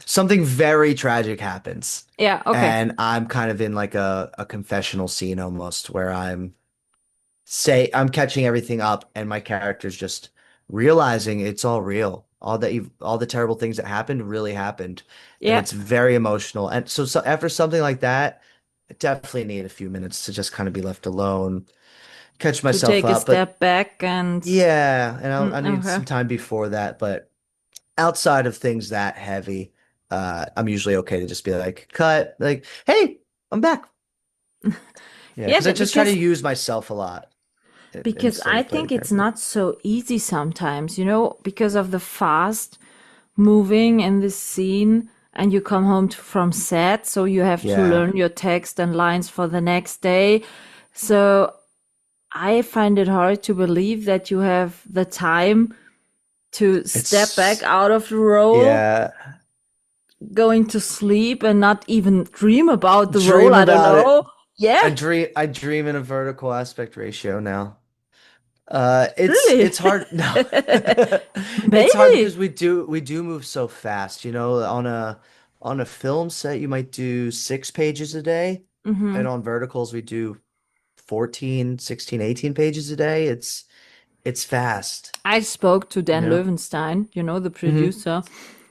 Speaker 2: Something very tragic happens,
Speaker 3: Yeah, okay.
Speaker 2: and I'm kind of in like a confessional scene almost where I'm catching everything up, and my character's just realizing it's all real. All the terrible things that happened really happened, and
Speaker 3: Yeah,
Speaker 2: it's very emotional. And so after something like that, I definitely need a few minutes to just kind of be left alone, catch
Speaker 3: to
Speaker 2: myself
Speaker 3: take a
Speaker 2: up. But
Speaker 3: step back and
Speaker 2: yeah, and I need
Speaker 3: okay.
Speaker 2: some time before that. But outside of things that heavy, I'm usually okay to just be like, cut, like, hey, I'm back. Yeah,
Speaker 3: Yeah,
Speaker 2: because I just try to
Speaker 3: because
Speaker 2: use myself a lot instead
Speaker 3: I
Speaker 2: of playing
Speaker 3: think
Speaker 2: the
Speaker 3: it's
Speaker 2: character.
Speaker 3: not so easy sometimes, because of the fast moving in this scene, and you come home from set, so you have to
Speaker 2: Yeah.
Speaker 3: learn your text and lines for the next day. So I find it hard to believe that you have the time to step back
Speaker 2: It's
Speaker 3: out of the role,
Speaker 2: yeah.
Speaker 3: going to sleep and not even dream about the role.
Speaker 2: Dream
Speaker 3: I don't
Speaker 2: about it.
Speaker 3: know. Yeah,
Speaker 2: I dream in a vertical aspect ratio now.
Speaker 3: really.
Speaker 2: It's hard. No, it's hard
Speaker 3: Maybe.
Speaker 2: because we do move so fast. On a film set, you might do 6 pages a day,
Speaker 3: Hmm.
Speaker 2: and on verticals, we do 14, 16, 18 pages a day. It's fast,
Speaker 3: I spoke to
Speaker 2: you
Speaker 3: Dan
Speaker 2: know?
Speaker 3: Löwenstein, the
Speaker 2: Hmm.
Speaker 3: producer.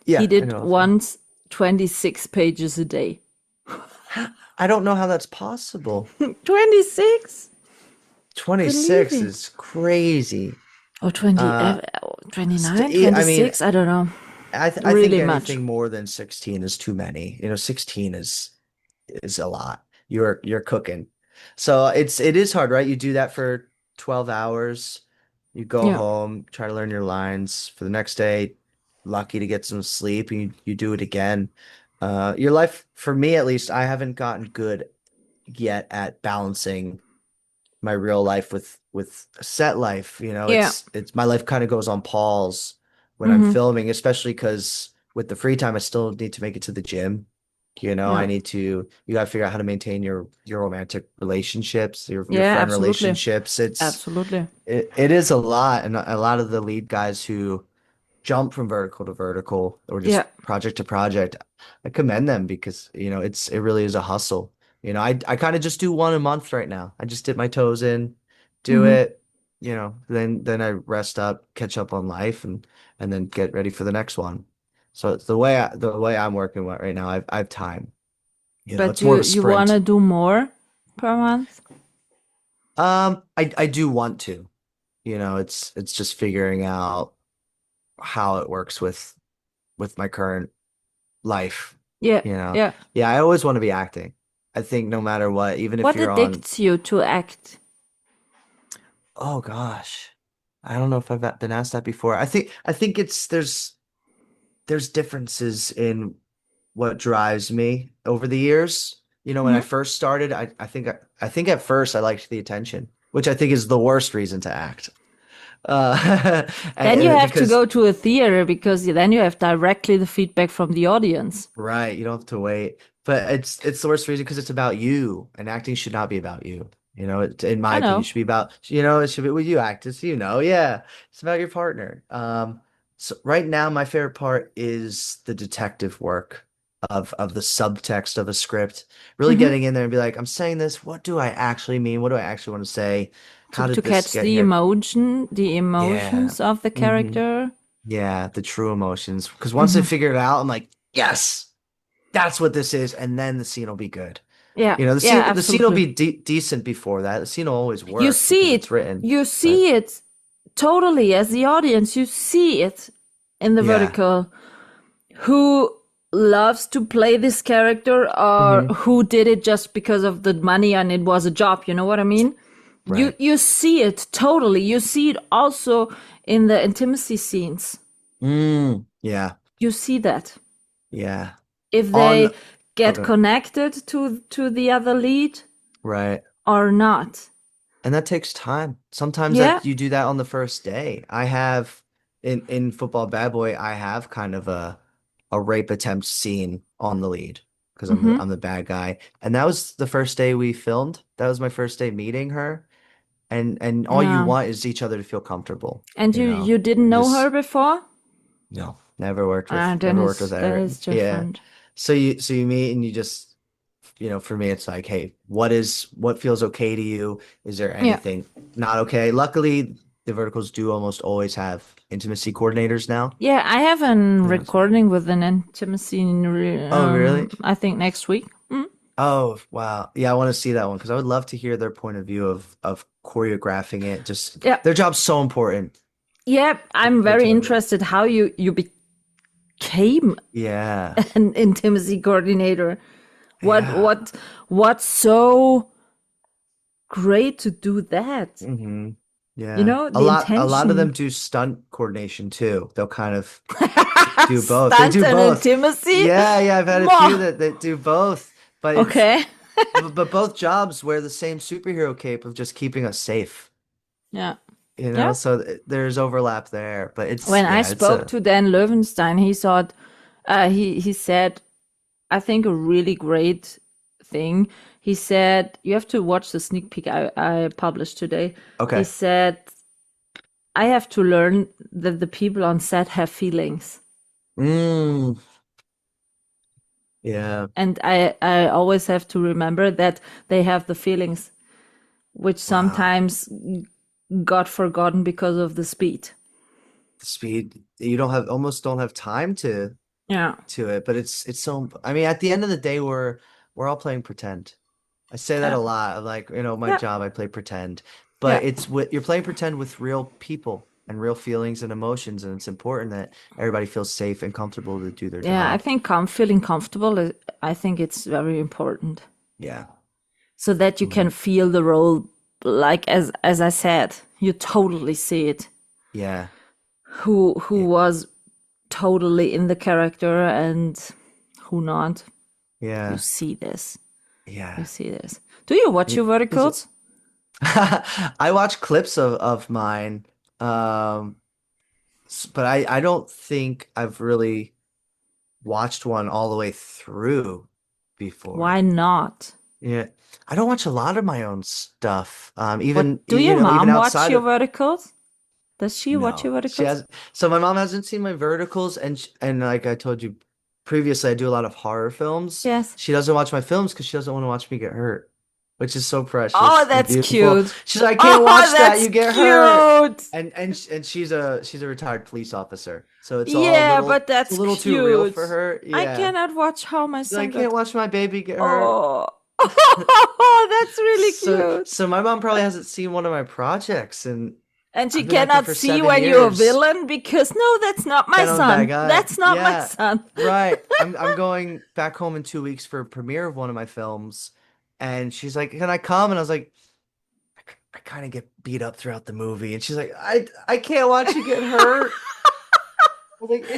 Speaker 3: He
Speaker 2: Yeah, I
Speaker 3: did
Speaker 2: know of him.
Speaker 3: once 26 pages a day.
Speaker 2: I don't know how that's possible.
Speaker 3: 26? Believe
Speaker 2: 26
Speaker 3: it.
Speaker 2: is crazy.
Speaker 3: Or 20,
Speaker 2: Uh,
Speaker 3: 29,
Speaker 2: I mean,
Speaker 3: 26? I don't know.
Speaker 2: I think
Speaker 3: Really much.
Speaker 2: anything more than 16 is too many. 16 is a lot. You're cooking. So it is hard, right? You do that for 12 hours. You go
Speaker 3: Yeah.
Speaker 2: home, try to learn your lines for the next day, lucky to get some sleep, and you do it again. Your life, for me at least, I haven't gotten good yet at balancing my real life with set life.
Speaker 3: Yeah.
Speaker 2: It's my life kind of goes on pause when I'm
Speaker 3: Hmm.
Speaker 2: filming, especially because with the free time, I still need to make it to the gym.
Speaker 3: Yeah.
Speaker 2: You got to figure out how to maintain your romantic relationships, your
Speaker 3: Yeah,
Speaker 2: friend
Speaker 3: absolutely.
Speaker 2: relationships.
Speaker 3: Absolutely.
Speaker 2: It is a lot, and a lot of the lead guys who jump from vertical to vertical or
Speaker 3: Yeah.
Speaker 2: just project to project, I commend them because it really is a hustle. I kind of just do one a month right now. I just dip my toes in, do
Speaker 3: Hmm.
Speaker 2: it, then I rest up, catch up on life, and then get ready for the next one. So it's the way I'm working with right now. I have time.
Speaker 3: But
Speaker 2: It's more of a
Speaker 3: you want
Speaker 2: sprint.
Speaker 3: to do more per month?
Speaker 2: I do want to. It's just figuring out how it works with my current life.
Speaker 3: Yeah.
Speaker 2: You know,
Speaker 3: Yeah.
Speaker 2: yeah, I always want to be acting. I think no matter what, even if
Speaker 3: What
Speaker 2: you're on,
Speaker 3: addicts you to act?
Speaker 2: oh gosh, I don't know if I've been asked that before. I think there's differences in what drives me over the years. When I
Speaker 3: Hmm.
Speaker 2: first started, I think at first I liked the attention, which I think is the worst reason to act.
Speaker 3: Then you have to
Speaker 2: Because
Speaker 3: go to a theater because then you have directly the feedback from the audience.
Speaker 2: right, you don't have to wait. But it's the worst reason because it's about you, and acting should not be about you. In my
Speaker 3: I
Speaker 2: opinion, it
Speaker 3: know.
Speaker 2: should be about, it should be with you act as yeah. It's about your partner. So right now my favorite part is the detective work of the subtext of a script. Really
Speaker 3: Hmm.
Speaker 2: getting in there and be like, I'm saying this, what do I actually mean? What do I actually want to say?
Speaker 3: To
Speaker 2: How did this
Speaker 3: catch
Speaker 2: get
Speaker 3: the
Speaker 2: here?
Speaker 3: the
Speaker 2: Yeah.
Speaker 3: emotions of the
Speaker 2: Hmm.
Speaker 3: character.
Speaker 2: Yeah, the true emotions. Because once I
Speaker 3: Hmm.
Speaker 2: figure it out, I'm like, yes, that's what this is, and then the scene will be good.
Speaker 3: Yeah.
Speaker 2: The
Speaker 3: Yeah.
Speaker 2: scene will
Speaker 3: Absolutely.
Speaker 2: be decent before that. The scene will always
Speaker 3: You
Speaker 2: work because
Speaker 3: see
Speaker 2: it's
Speaker 3: it.
Speaker 2: written.
Speaker 3: You
Speaker 2: But
Speaker 3: see it totally as the audience. You see it in the
Speaker 2: yeah.
Speaker 3: vertical. Who loves to play this character or
Speaker 2: Hmm.
Speaker 3: who did it just because of the money and it was a job, you know what I mean? you
Speaker 2: Right.
Speaker 3: you see it totally. You see it also in the intimacy scenes.
Speaker 2: Yeah.
Speaker 3: You see that
Speaker 2: Yeah.
Speaker 3: if
Speaker 2: On
Speaker 3: they get
Speaker 2: okay.
Speaker 3: connected to the other lead
Speaker 2: Right.
Speaker 3: or not.
Speaker 2: And that takes time. Sometimes
Speaker 3: Yeah.
Speaker 2: that you do that on the first day. I have in Football Bad Boy, I have kind of a rape attempt scene on the lead because I'm the
Speaker 3: Mm-hmm.
Speaker 2: I'm the bad guy. And that was the first day we filmed. That was my first day meeting her. And all you
Speaker 3: Yeah.
Speaker 2: want is each other to feel comfortable,
Speaker 3: And you didn't know her
Speaker 2: Just
Speaker 3: before.
Speaker 2: no, never worked with
Speaker 3: Ah,
Speaker 2: never worked with
Speaker 3: then
Speaker 2: Eric.
Speaker 3: it's
Speaker 2: Yeah.
Speaker 3: different.
Speaker 2: So you meet and you just for me it's like, hey, what feels okay to you? Is there
Speaker 3: Yeah.
Speaker 2: anything not okay? Luckily, the verticals do almost always have intimacy coordinators now.
Speaker 3: Yeah, I have an
Speaker 2: Yes.
Speaker 3: recording with an intimacy,
Speaker 2: Oh, really?
Speaker 3: I think next week. Mm.
Speaker 2: Oh, wow. Yeah, I want to see that one because I would love to hear their point of view of choreographing it. Just
Speaker 3: Yeah.
Speaker 2: their job's so important.
Speaker 3: Yeah, I'm
Speaker 2: Put
Speaker 3: very
Speaker 2: together.
Speaker 3: interested how you became
Speaker 2: Yeah.
Speaker 3: an intimacy coordinator. What
Speaker 2: Yeah.
Speaker 3: what what's so great to do that?
Speaker 2: Hmm. Yeah. A
Speaker 3: The
Speaker 2: lot a lot of them
Speaker 3: intention.
Speaker 2: do stunt coordination too. They'll kind of do both. They
Speaker 3: Stunt
Speaker 2: do
Speaker 3: and
Speaker 2: both.
Speaker 3: intimacy?
Speaker 2: Yeah, I've had a few
Speaker 3: Mwah!
Speaker 2: that do both. But it's
Speaker 3: Okay.
Speaker 2: but both jobs wear the same superhero cape of just keeping us safe.
Speaker 3: Yeah.
Speaker 2: you know,
Speaker 3: Yeah.
Speaker 2: so there's overlap there, but
Speaker 3: When I
Speaker 2: it's
Speaker 3: spoke to Dan Löwenstein, he thought, he said, I think a really great thing. He said, you have to watch the sneak peek I published today. He
Speaker 2: okay.
Speaker 3: said, I have to learn that the people on set have feelings.
Speaker 2: Mm, yeah.
Speaker 3: And I always have to remember that they have the feelings, which
Speaker 2: Wow.
Speaker 3: sometimes got forgotten because of the speed.
Speaker 2: The speed, you don't have time
Speaker 3: Yeah.
Speaker 2: to it, but it's so, I mean, at the end of the day, we're all playing pretend. I say that
Speaker 3: Yeah.
Speaker 2: a lot. Of like, you know, my
Speaker 3: Yeah.
Speaker 2: job, I play pretend,
Speaker 3: Yeah.
Speaker 2: but you're playing pretend with real people and real feelings and emotions, and it's important that everybody feels safe and comfortable to do their
Speaker 3: Yeah. I
Speaker 2: job.
Speaker 3: think feeling comfortable, I think it's very important
Speaker 2: Yeah.
Speaker 3: so that you can
Speaker 2: Mhm.
Speaker 3: feel the role. Like, as I said, you totally see it.
Speaker 2: Yeah.
Speaker 3: Who
Speaker 2: Yeah.
Speaker 3: was totally in the character and who not. You
Speaker 2: Yeah.
Speaker 3: see this. You
Speaker 2: Yeah.
Speaker 3: see this. Do you watch your
Speaker 2: Because
Speaker 3: verticals?
Speaker 2: I watch clips of mine, um, but I don't think I've really watched one all the way through
Speaker 3: Why
Speaker 2: before.
Speaker 3: not?
Speaker 2: Yeah, I don't watch a lot of my own stuff.
Speaker 3: What
Speaker 2: Even
Speaker 3: do your
Speaker 2: even
Speaker 3: mom watch
Speaker 2: outside
Speaker 3: your
Speaker 2: of
Speaker 3: verticals? Does she watch your
Speaker 2: no, she
Speaker 3: verticals?
Speaker 2: has. So my mom hasn't seen my verticals, and like I told you previously, I do a lot of horror films.
Speaker 3: Yes.
Speaker 2: She doesn't watch my films because she doesn't want to watch me get hurt, which is so
Speaker 3: Oh,
Speaker 2: precious and
Speaker 3: that's
Speaker 2: beautiful.
Speaker 3: cute.
Speaker 2: She's like, I can't
Speaker 3: Oh,
Speaker 2: watch that.
Speaker 3: that's
Speaker 2: You get hurt.
Speaker 3: cute.
Speaker 2: And she's a retired police officer, so
Speaker 3: Yeah, but
Speaker 2: it's a
Speaker 3: that's
Speaker 2: little too real
Speaker 3: cute.
Speaker 2: for her.
Speaker 3: I
Speaker 2: Yeah,
Speaker 3: cannot watch how my
Speaker 2: she's like,
Speaker 3: son
Speaker 2: I can't
Speaker 3: got.
Speaker 2: watch my baby get hurt.
Speaker 3: Oh, oh, that's really cute.
Speaker 2: So my mom probably hasn't seen one of my projects, and
Speaker 3: And she
Speaker 2: I've been acting
Speaker 3: cannot
Speaker 2: for
Speaker 3: see
Speaker 2: seven
Speaker 3: when you're a
Speaker 2: years.
Speaker 3: villain because no, that's not my
Speaker 2: Then I'm a bad
Speaker 3: son.
Speaker 2: guy.
Speaker 3: That's not my
Speaker 2: Yeah,
Speaker 3: son.
Speaker 2: right. I'm going back home in 2 weeks for a premiere of one of my films, and she's like, "Can I come?" And I was like, I kind of get beat up throughout the movie, and she's like, I can't watch you get hurt." I was like,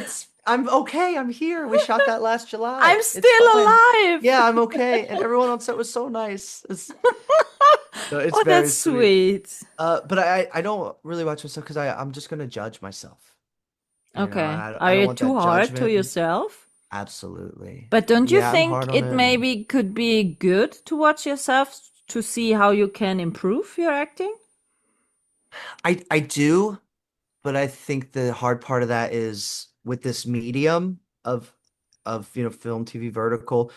Speaker 2: I'm okay. I'm here. We shot that last July.
Speaker 3: I'm
Speaker 2: It's
Speaker 3: still
Speaker 2: fine.
Speaker 3: alive.
Speaker 2: Yeah, I'm okay. And everyone on set was so nice. So it's
Speaker 3: Oh,
Speaker 2: very
Speaker 3: that's
Speaker 2: sweet.
Speaker 3: sweet.
Speaker 2: But I don't really watch myself because I'm just gonna judge myself. You know,
Speaker 3: Okay.
Speaker 2: I
Speaker 3: Are
Speaker 2: don't
Speaker 3: you
Speaker 2: want
Speaker 3: too
Speaker 2: that
Speaker 3: hard to
Speaker 2: judgment.
Speaker 3: yourself?
Speaker 2: Absolutely.
Speaker 3: But don't you
Speaker 2: Yeah, I'm
Speaker 3: think
Speaker 2: hard on
Speaker 3: it
Speaker 2: it.
Speaker 3: maybe could be good to watch yourself to see how you can improve your acting?
Speaker 2: I do, but I think the hard part of that is with this medium of film, TV, vertical,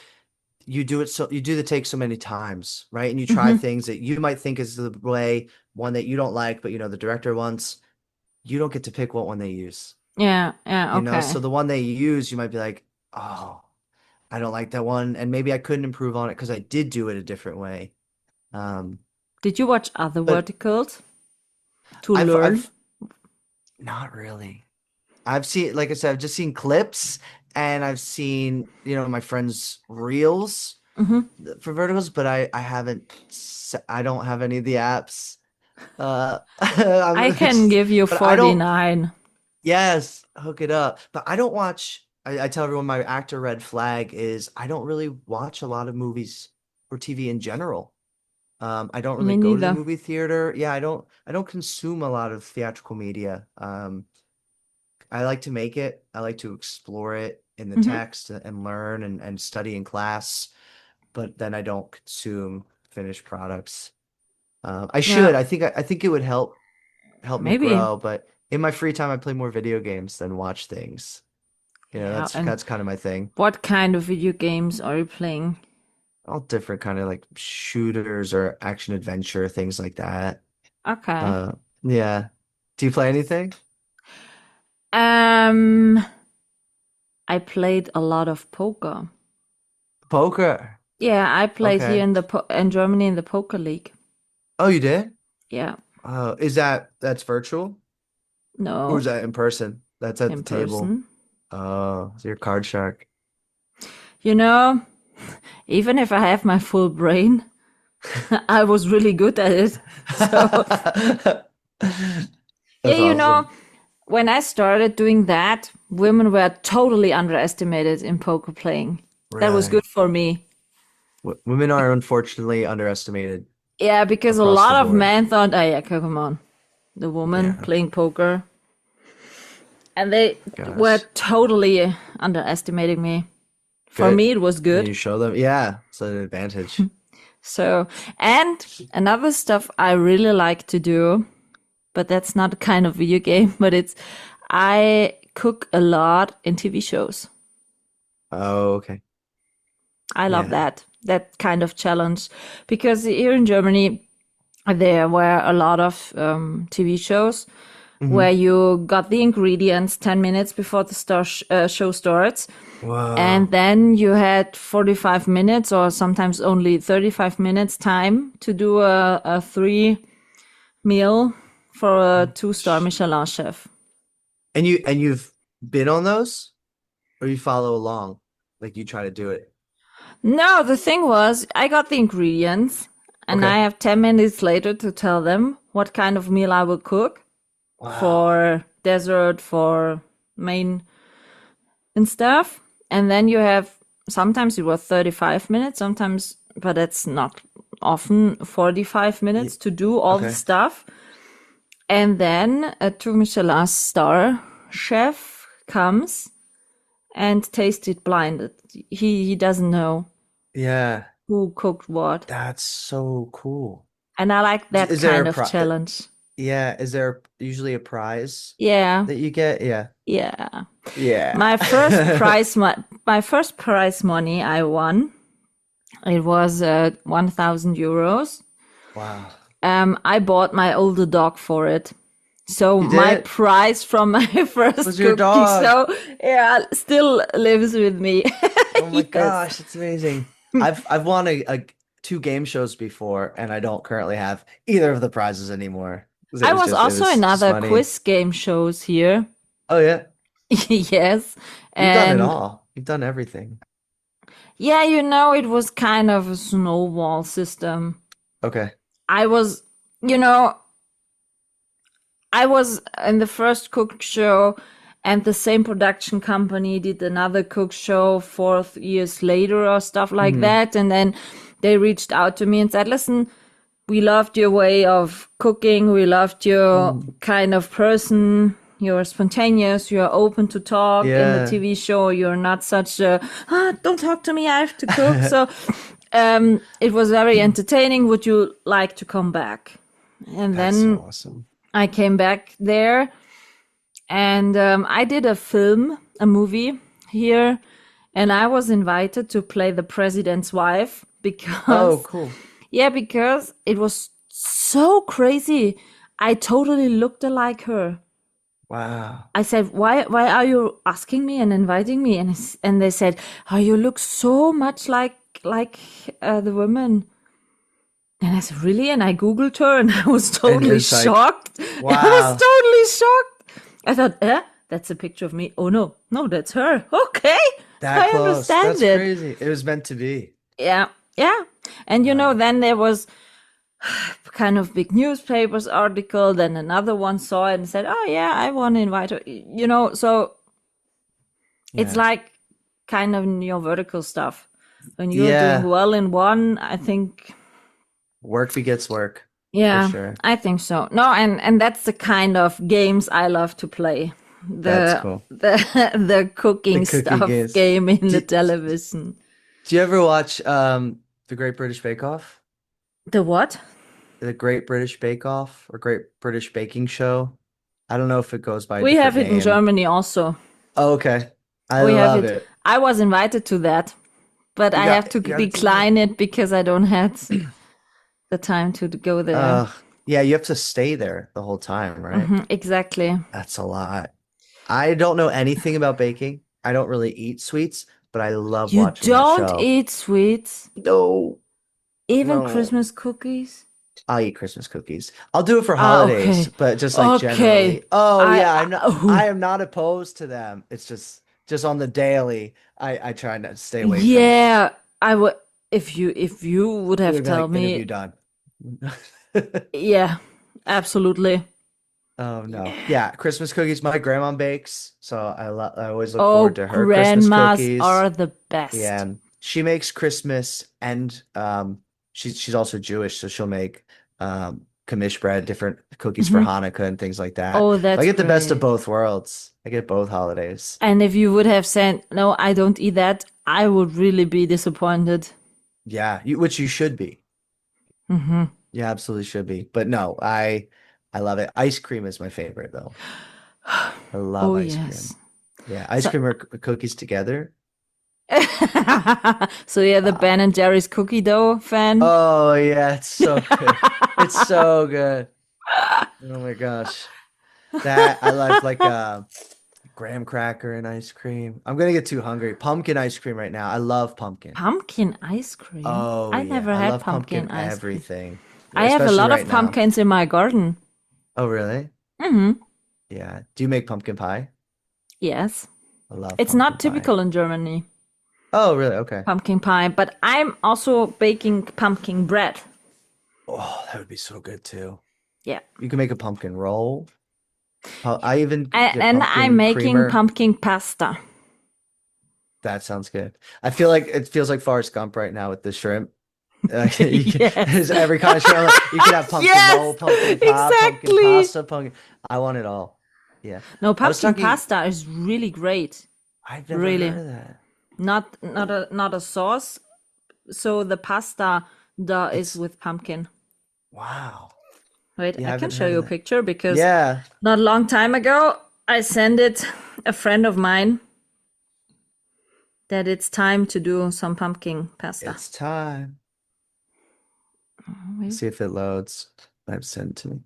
Speaker 2: you do the take so many times, right? And you try
Speaker 3: Hmm.
Speaker 2: things that you might think is the way, one that you don't like, but the director wants. You don't get to pick what one they use.
Speaker 3: Yeah, yeah,
Speaker 2: So
Speaker 3: okay.
Speaker 2: the one they use, you might be like, oh, I don't like that one, and maybe I couldn't improve on it because I did do it a different way. Um,
Speaker 3: Did you watch other
Speaker 2: but
Speaker 3: verticals to learn?
Speaker 2: I've not really. I've seen, like I said, I've just seen clips, and I've seen, my friends' reels
Speaker 3: Hmm.
Speaker 2: for verticals, but I haven't. I don't have any of the apps.
Speaker 3: I
Speaker 2: I'm
Speaker 3: can
Speaker 2: just,
Speaker 3: give you
Speaker 2: but I don't.
Speaker 3: 49.
Speaker 2: Yes, hook it up. But I don't watch. I tell everyone my actor red flag is I don't really watch a lot of movies or TV in general. I don't really
Speaker 3: Me
Speaker 2: go to the
Speaker 3: neither.
Speaker 2: movie theater. Yeah, I don't consume a lot of theatrical media. I like to make it. I like to explore it in the
Speaker 3: Hmm.
Speaker 2: text and learn and study in class, but then I don't consume finished products. I
Speaker 3: Yeah,
Speaker 2: should. I think it would help me
Speaker 3: maybe.
Speaker 2: grow, but in my free time I play more video games than watch things.
Speaker 3: Yeah, and
Speaker 2: That's kind of my thing.
Speaker 3: what kind of video games are you playing?
Speaker 2: All different kind of like shooters or action adventure, things like that.
Speaker 3: Okay.
Speaker 2: Uh, yeah. Do you play anything?
Speaker 3: Um, I played a lot of poker.
Speaker 2: Poker.
Speaker 3: Yeah, I played here
Speaker 2: Okay.
Speaker 3: in in Germany in the poker league.
Speaker 2: Oh, you did?
Speaker 3: Yeah,
Speaker 2: Is that's virtual or is
Speaker 3: no,
Speaker 2: that in person? That's at
Speaker 3: in
Speaker 2: the table.
Speaker 3: person.
Speaker 2: Oh, so you're a card shark.
Speaker 3: You know, even if I have my full brain, I was really good at it. So, yeah,
Speaker 2: That's awesome.
Speaker 3: when I started doing that, women were totally underestimated in poker playing. That was
Speaker 2: Really.
Speaker 3: good for me.
Speaker 2: Women are unfortunately underestimated
Speaker 3: Yeah, because a
Speaker 2: across
Speaker 3: lot
Speaker 2: the
Speaker 3: of
Speaker 2: board.
Speaker 3: men thought, oh yeah, come on. the woman
Speaker 2: Yeah.
Speaker 3: playing poker. And they were
Speaker 2: Gosh.
Speaker 3: totally underestimating me. For
Speaker 2: Good.
Speaker 3: me, it was
Speaker 2: Then
Speaker 3: good.
Speaker 2: you show them. Yeah, it's an advantage.
Speaker 3: So, and another stuff I really like to do, but that's not a kind of video game, but I cook a lot in TV shows.
Speaker 2: Oh, okay.
Speaker 3: I love
Speaker 2: Yeah.
Speaker 3: that kind of challenge, because here in Germany, there were a lot of TV shows where you got the ingredients 10 minutes before the show starts.
Speaker 2: Whoa.
Speaker 3: And then you had 45 minutes or sometimes only 35 minutes time to do a 3 meal for a 2-star Michelin chef.
Speaker 2: And you've been on those, or you follow along, like you try to do it.
Speaker 3: No, the thing was, I got the ingredients and
Speaker 2: Okay.
Speaker 3: I have 10 minutes later to tell them what kind of meal I will cook for dessert, for main and stuff. And then you have, sometimes it was 35 minutes, sometimes, but that's not often, 45 minutes to do all the
Speaker 2: Okay.
Speaker 3: stuff. And then a 2 Michelin star chef comes and tastes it blinded. He doesn't know
Speaker 2: Yeah,
Speaker 3: who cooked what.
Speaker 2: that's so cool.
Speaker 3: And I like that
Speaker 2: Is there
Speaker 3: kind
Speaker 2: a
Speaker 3: of
Speaker 2: pri
Speaker 3: challenge.
Speaker 2: Yeah, is there usually a prize
Speaker 3: Yeah,
Speaker 2: that you get? Yeah.
Speaker 3: yeah.
Speaker 2: Yeah.
Speaker 3: My first prize money I won, it was 1,000 euros.
Speaker 2: Wow.
Speaker 3: I bought my older dog for it. So
Speaker 2: You
Speaker 3: my
Speaker 2: did?
Speaker 3: prize from my first
Speaker 2: Was your
Speaker 3: cookie
Speaker 2: dog?
Speaker 3: show, yeah, still lives with me.
Speaker 2: Oh my
Speaker 3: Yes.
Speaker 2: gosh, it's amazing. I've won a 2 game shows before, and I don't currently have either of the prizes anymore. 'Cause
Speaker 3: I
Speaker 2: it
Speaker 3: was
Speaker 2: it
Speaker 3: also
Speaker 2: was
Speaker 3: in
Speaker 2: just
Speaker 3: other
Speaker 2: money.
Speaker 3: quiz game shows here.
Speaker 2: Oh yeah,
Speaker 3: Yes.
Speaker 2: you've done it
Speaker 3: And
Speaker 2: all. You've done everything.
Speaker 3: yeah, it was kind of a snowball system.
Speaker 2: Okay.
Speaker 3: I was, you know, I was in the first cook show, and the same production company did another cook show 4 years later or stuff like that. And then they reached out to me and said, listen, we loved your way of cooking. We loved your kind of person. You're spontaneous. You're open to talk in the
Speaker 2: Yeah.
Speaker 3: TV show. You're not such a, don't talk to me. I have to cook. So it was very entertaining. Would you like to come back? And
Speaker 2: That's
Speaker 3: then
Speaker 2: so awesome.
Speaker 3: I came back there, and I did a movie here, and I was invited to play the president's wife
Speaker 2: Oh,
Speaker 3: because,
Speaker 2: cool.
Speaker 3: yeah, because it was so crazy. I totally looked like her.
Speaker 2: Wow.
Speaker 3: I said, why are you asking me and inviting me? And they said, oh, you look so much like the woman. And I said, really? And I Googled her, and I was totally
Speaker 2: it's like,
Speaker 3: shocked. I
Speaker 2: wow.
Speaker 3: was totally shocked. I thought, that's a picture of me. Oh, no, that's her. Okay,
Speaker 2: That
Speaker 3: I
Speaker 2: close.
Speaker 3: understand
Speaker 2: That's
Speaker 3: it.
Speaker 2: crazy. It was meant to be.
Speaker 3: Yeah. And then there was kind of big newspapers article. Then another one saw it and said, oh, yeah, I want to invite her. So it's
Speaker 2: Yeah.
Speaker 3: like kind of your vertical stuff. When you're
Speaker 2: Yeah.
Speaker 3: doing well in one, I think...
Speaker 2: Work begets work,
Speaker 3: Yeah,
Speaker 2: for sure.
Speaker 3: I think so. No, and that's the kind of games I love to play.
Speaker 2: That's cool.
Speaker 3: The cooking
Speaker 2: The cooking
Speaker 3: stuff
Speaker 2: games.
Speaker 3: game in the
Speaker 2: Do-
Speaker 3: television.
Speaker 2: Do you ever watch The Great British Bake Off?
Speaker 3: The what?
Speaker 2: The Great British Bake Off or Great British Baking Show? I don't know if it goes by a
Speaker 3: We have
Speaker 2: different
Speaker 3: it in
Speaker 2: name.
Speaker 3: Germany also.
Speaker 2: Oh, okay. I
Speaker 3: We have
Speaker 2: love
Speaker 3: it.
Speaker 2: it.
Speaker 3: I was invited to that, but I have to
Speaker 2: you gotta do
Speaker 3: decline it because I don't have the time to go there.
Speaker 2: Yeah, you have to stay there the whole time, right?
Speaker 3: Exactly.
Speaker 2: That's a lot. I don't know anything about baking. I don't really eat sweets, but I love
Speaker 3: You
Speaker 2: watching that
Speaker 3: don't
Speaker 2: show.
Speaker 3: eat sweets,
Speaker 2: No,
Speaker 3: even
Speaker 2: no.
Speaker 3: Christmas cookies?
Speaker 2: I'll eat Christmas cookies. I'll do it for
Speaker 3: Ah,
Speaker 2: holidays,
Speaker 3: okay.
Speaker 2: but just like
Speaker 3: Okay.
Speaker 2: generally. Oh
Speaker 3: I-
Speaker 2: yeah,
Speaker 3: I-
Speaker 2: I am not opposed to them. It's just on the daily. I try to stay away from.
Speaker 3: Yeah, I would. If you would have
Speaker 2: You'd be
Speaker 3: told
Speaker 2: like, interview
Speaker 3: me,
Speaker 2: done.
Speaker 3: yeah, absolutely.
Speaker 2: Oh no. Yeah, Christmas cookies. My grandma bakes, so I always look
Speaker 3: Oh,
Speaker 2: forward to her Christmas
Speaker 3: grandmas
Speaker 2: cookies.
Speaker 3: are the best.
Speaker 2: Yeah, and she makes Christmas, and she's also Jewish, so she'll make commish bread, different cookies for Hanukkah and things like that.
Speaker 3: Oh,
Speaker 2: So
Speaker 3: that's
Speaker 2: I get the best of
Speaker 3: great.
Speaker 2: both worlds. I get both holidays.
Speaker 3: And if you would have said, no, I don't eat that, I would really be disappointed.
Speaker 2: Yeah, which you should be. You absolutely should be. But no, I love it. Ice cream is my favorite though. I love
Speaker 3: Oh,
Speaker 2: ice
Speaker 3: yes.
Speaker 2: cream. Yeah, ice
Speaker 3: So,
Speaker 2: cream or cookies together.
Speaker 3: so yeah, the Ben and Jerry's cookie dough fan.
Speaker 2: Oh yeah, it's so good. It's so good. Oh my gosh. That I like graham cracker and ice cream. I'm gonna get too hungry. Pumpkin ice cream right now. I love pumpkin.
Speaker 3: Pumpkin ice cream?
Speaker 2: Oh
Speaker 3: I
Speaker 2: yeah,
Speaker 3: never
Speaker 2: I
Speaker 3: had
Speaker 2: love
Speaker 3: pumpkin
Speaker 2: pumpkin
Speaker 3: ice cream.
Speaker 2: everything.
Speaker 3: I have a
Speaker 2: Especially
Speaker 3: lot of
Speaker 2: right now.
Speaker 3: pumpkins in my garden.
Speaker 2: Oh really?
Speaker 3: Mm-hmm.
Speaker 2: Yeah. Do you make pumpkin pie?
Speaker 3: Yes.
Speaker 2: I love
Speaker 3: It's
Speaker 2: pumpkin
Speaker 3: not
Speaker 2: pie.
Speaker 3: typical in Germany,
Speaker 2: Oh really? Okay.
Speaker 3: pumpkin pie, but I'm also baking pumpkin bread.
Speaker 2: Oh, that would be so good too.
Speaker 3: Yeah.
Speaker 2: You can make a pumpkin roll. I even get
Speaker 3: And I'm
Speaker 2: pumpkin
Speaker 3: making
Speaker 2: creamer.
Speaker 3: pumpkin pasta.
Speaker 2: That sounds good. I feel like it feels like Forrest Gump right now with the shrimp.
Speaker 3: Yes.
Speaker 2: There's every kind of shrimp. You can have pumpkin
Speaker 3: Yes,
Speaker 2: roll, pumpkin pie, pumpkin
Speaker 3: exactly.
Speaker 2: pasta, pumpkin. I want it all. Yeah.
Speaker 3: No,
Speaker 2: I was
Speaker 3: pumpkin
Speaker 2: talking.
Speaker 3: pasta is really great.
Speaker 2: I've never
Speaker 3: Really.
Speaker 2: heard of that.
Speaker 3: Not a sauce. So the pasta dough is
Speaker 2: It's
Speaker 3: with pumpkin.
Speaker 2: wow.
Speaker 3: Wait,
Speaker 2: Yeah, I
Speaker 3: I can
Speaker 2: haven't
Speaker 3: show
Speaker 2: heard
Speaker 3: you a
Speaker 2: of that.
Speaker 3: picture because
Speaker 2: Yeah.
Speaker 3: not a long time ago I sent it a friend of mine that it's time to do some pumpkin pasta.
Speaker 2: It's time.
Speaker 3: Wait,
Speaker 2: See if it loads. I've sent it to me.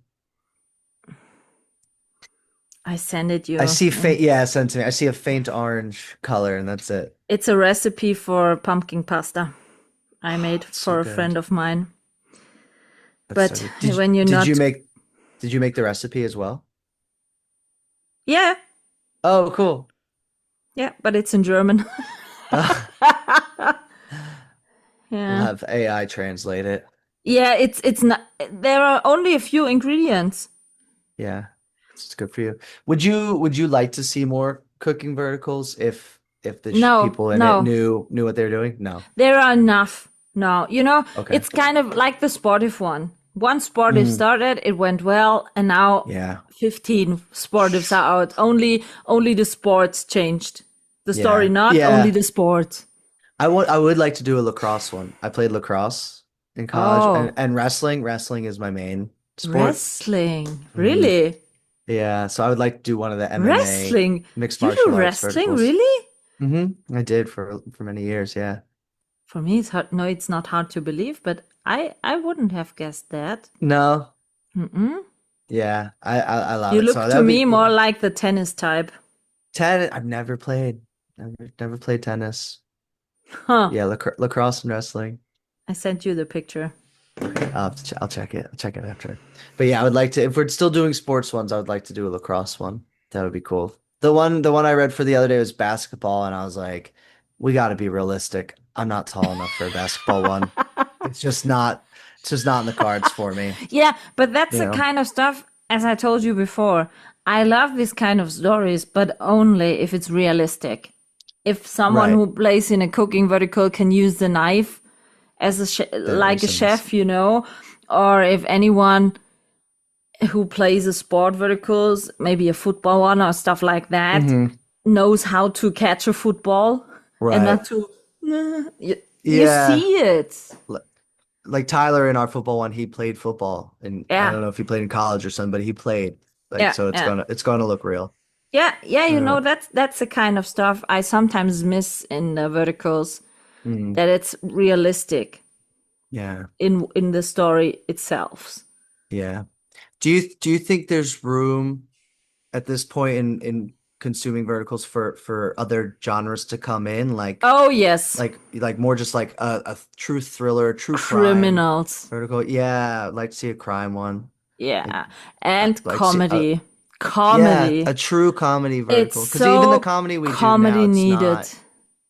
Speaker 3: I sent it you.
Speaker 2: I see faint. Yeah, sent to me. I see a faint orange color, and that's it.
Speaker 3: It's a recipe for pumpkin pasta I made
Speaker 2: It's
Speaker 3: for
Speaker 2: so
Speaker 3: a friend
Speaker 2: good.
Speaker 3: of mine.
Speaker 2: That's
Speaker 3: But
Speaker 2: so good.
Speaker 3: when you're
Speaker 2: Did you
Speaker 3: not,
Speaker 2: make the recipe as well?
Speaker 3: yeah,
Speaker 2: Oh, cool.
Speaker 3: yeah, but it's in German.
Speaker 2: We'll
Speaker 3: Yeah.
Speaker 2: have AI translate it.
Speaker 3: Yeah, it's not, there are only a few ingredients.
Speaker 2: Yeah, it's good for you. Would you like to see more cooking verticals if the
Speaker 3: No,
Speaker 2: people in it
Speaker 3: no.
Speaker 2: knew what they're doing? No.
Speaker 3: There are enough now.
Speaker 2: Okay.
Speaker 3: It's kind of like the Sportive one. One Sportive started, it went well, and now
Speaker 2: Yeah.
Speaker 3: 15 Sportives are out. Only the sports changed. The story
Speaker 2: Yeah.
Speaker 3: not,
Speaker 2: Yeah.
Speaker 3: only the sports.
Speaker 2: I would like to do a lacrosse one. I played lacrosse in college
Speaker 3: Oh,
Speaker 2: and wrestling. Wrestling is my main sport.
Speaker 3: wrestling. Really?
Speaker 2: Yeah, so I would like to do one of the MMA
Speaker 3: Wrestling.
Speaker 2: mixed
Speaker 3: You
Speaker 2: martial
Speaker 3: do
Speaker 2: arts
Speaker 3: wrestling,
Speaker 2: verticals.
Speaker 3: really?
Speaker 2: I did for many years, yeah.
Speaker 3: For me, it's hard. No, it's not hard to believe, but I wouldn't have guessed that.
Speaker 2: No,
Speaker 3: Mm-mm.
Speaker 2: yeah, I love
Speaker 3: You
Speaker 2: it.
Speaker 3: look
Speaker 2: So
Speaker 3: to
Speaker 2: that would be
Speaker 3: me more
Speaker 2: cool.
Speaker 3: like the tennis type.
Speaker 2: Tennis, I've never played. Never played tennis.
Speaker 3: Huh.
Speaker 2: Yeah, lacrosse and wrestling.
Speaker 3: I sent you the picture.
Speaker 2: I'll check it. I'll check it after. But yeah, I would like to, if we're still doing sports ones, I would like to do a lacrosse one. That would be cool. The one I read for the other day was basketball, and I was like, we got to be realistic. I'm not tall enough for a basketball one. It's just not in the cards for me.
Speaker 3: Yeah, but that's
Speaker 2: You
Speaker 3: the
Speaker 2: know?
Speaker 3: kind of stuff, as I told you before, I love this kind of stories, but only if it's realistic. If someone
Speaker 2: Right.
Speaker 3: who plays in a cooking vertical can use the knife as like a
Speaker 2: reasons.
Speaker 3: chef, or if anyone who plays a sport verticals, maybe a football one or stuff like that, knows how to catch a football and
Speaker 2: Right.
Speaker 3: not to, you
Speaker 2: Yeah.
Speaker 3: see it.
Speaker 2: Like Tyler in our football one, he played football, and I
Speaker 3: Yeah.
Speaker 2: don't know if he played in college or something, but he played. Like,
Speaker 3: Yeah,
Speaker 2: so it's
Speaker 3: yeah.
Speaker 2: gonna look real.
Speaker 3: Yeah,
Speaker 2: Uh,
Speaker 3: that's the kind of stuff I sometimes miss in the verticals, that it's realistic
Speaker 2: yeah.
Speaker 3: in the story itself.
Speaker 2: Yeah. Do you think there's room at this point in consuming verticals for other genres to come in, like
Speaker 3: Oh yes,
Speaker 2: more just like a true thriller, true crime
Speaker 3: criminals.
Speaker 2: vertical? Yeah, I'd like to see a crime one.
Speaker 3: Yeah, and
Speaker 2: Like
Speaker 3: comedy.
Speaker 2: Yeah,
Speaker 3: Comedy.
Speaker 2: a true comedy vertical.
Speaker 3: It's
Speaker 2: Because even the
Speaker 3: so
Speaker 2: comedy we do
Speaker 3: comedy
Speaker 2: now,
Speaker 3: needed.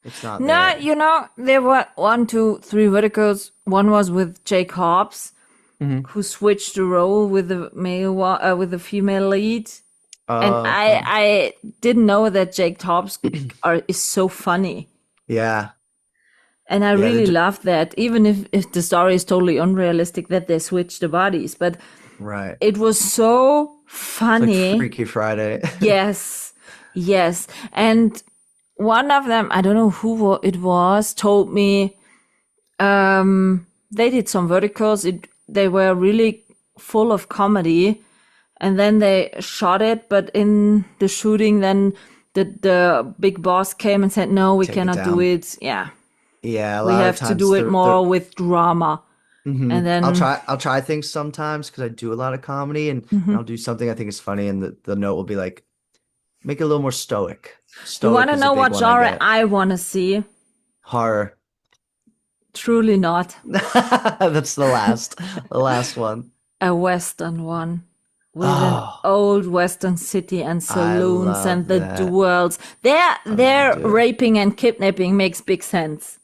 Speaker 2: it's not
Speaker 3: No,
Speaker 2: there.
Speaker 3: there were 1, 2, 3 verticals. One was with Jake Hobbs, who switched the role with the with the female lead. And
Speaker 2: Oh,
Speaker 3: I didn't know that Jake Hobbs is so funny.
Speaker 2: yeah.
Speaker 3: And I
Speaker 2: Yeah,
Speaker 3: really love that, even if the story is totally unrealistic that they switch the bodies. But
Speaker 2: Right.
Speaker 3: It was so
Speaker 2: It's like
Speaker 3: funny.
Speaker 2: Freaky Friday.
Speaker 3: Yes, yes. And one of them, I don't know who it was, told me they did some verticals. They were really full of comedy, and then they shot it. But in the shooting, then the big boss came and said, "No, we
Speaker 2: Take it
Speaker 3: cannot do
Speaker 2: down.
Speaker 3: it. Yeah,
Speaker 2: Yeah, a
Speaker 3: we
Speaker 2: lot of
Speaker 3: have to
Speaker 2: times
Speaker 3: do it more with drama." And then,
Speaker 2: I'll try things sometimes because I do a lot of comedy and
Speaker 3: mhm.
Speaker 2: I'll do something I think is funny and the note will be like make it a little more stoic.
Speaker 3: You want
Speaker 2: Stoic
Speaker 3: to
Speaker 2: is a
Speaker 3: know
Speaker 2: big
Speaker 3: what
Speaker 2: one I
Speaker 3: genre
Speaker 2: get.
Speaker 3: I want to see?
Speaker 2: Horror.
Speaker 3: Truly not.
Speaker 2: That's the last one.
Speaker 3: A Western one with an
Speaker 2: Oh,
Speaker 3: old Western city and
Speaker 2: I
Speaker 3: saloons and
Speaker 2: love
Speaker 3: the
Speaker 2: that.
Speaker 3: duels.
Speaker 2: I love the
Speaker 3: Their
Speaker 2: dude.
Speaker 3: raping and kidnapping makes big sense.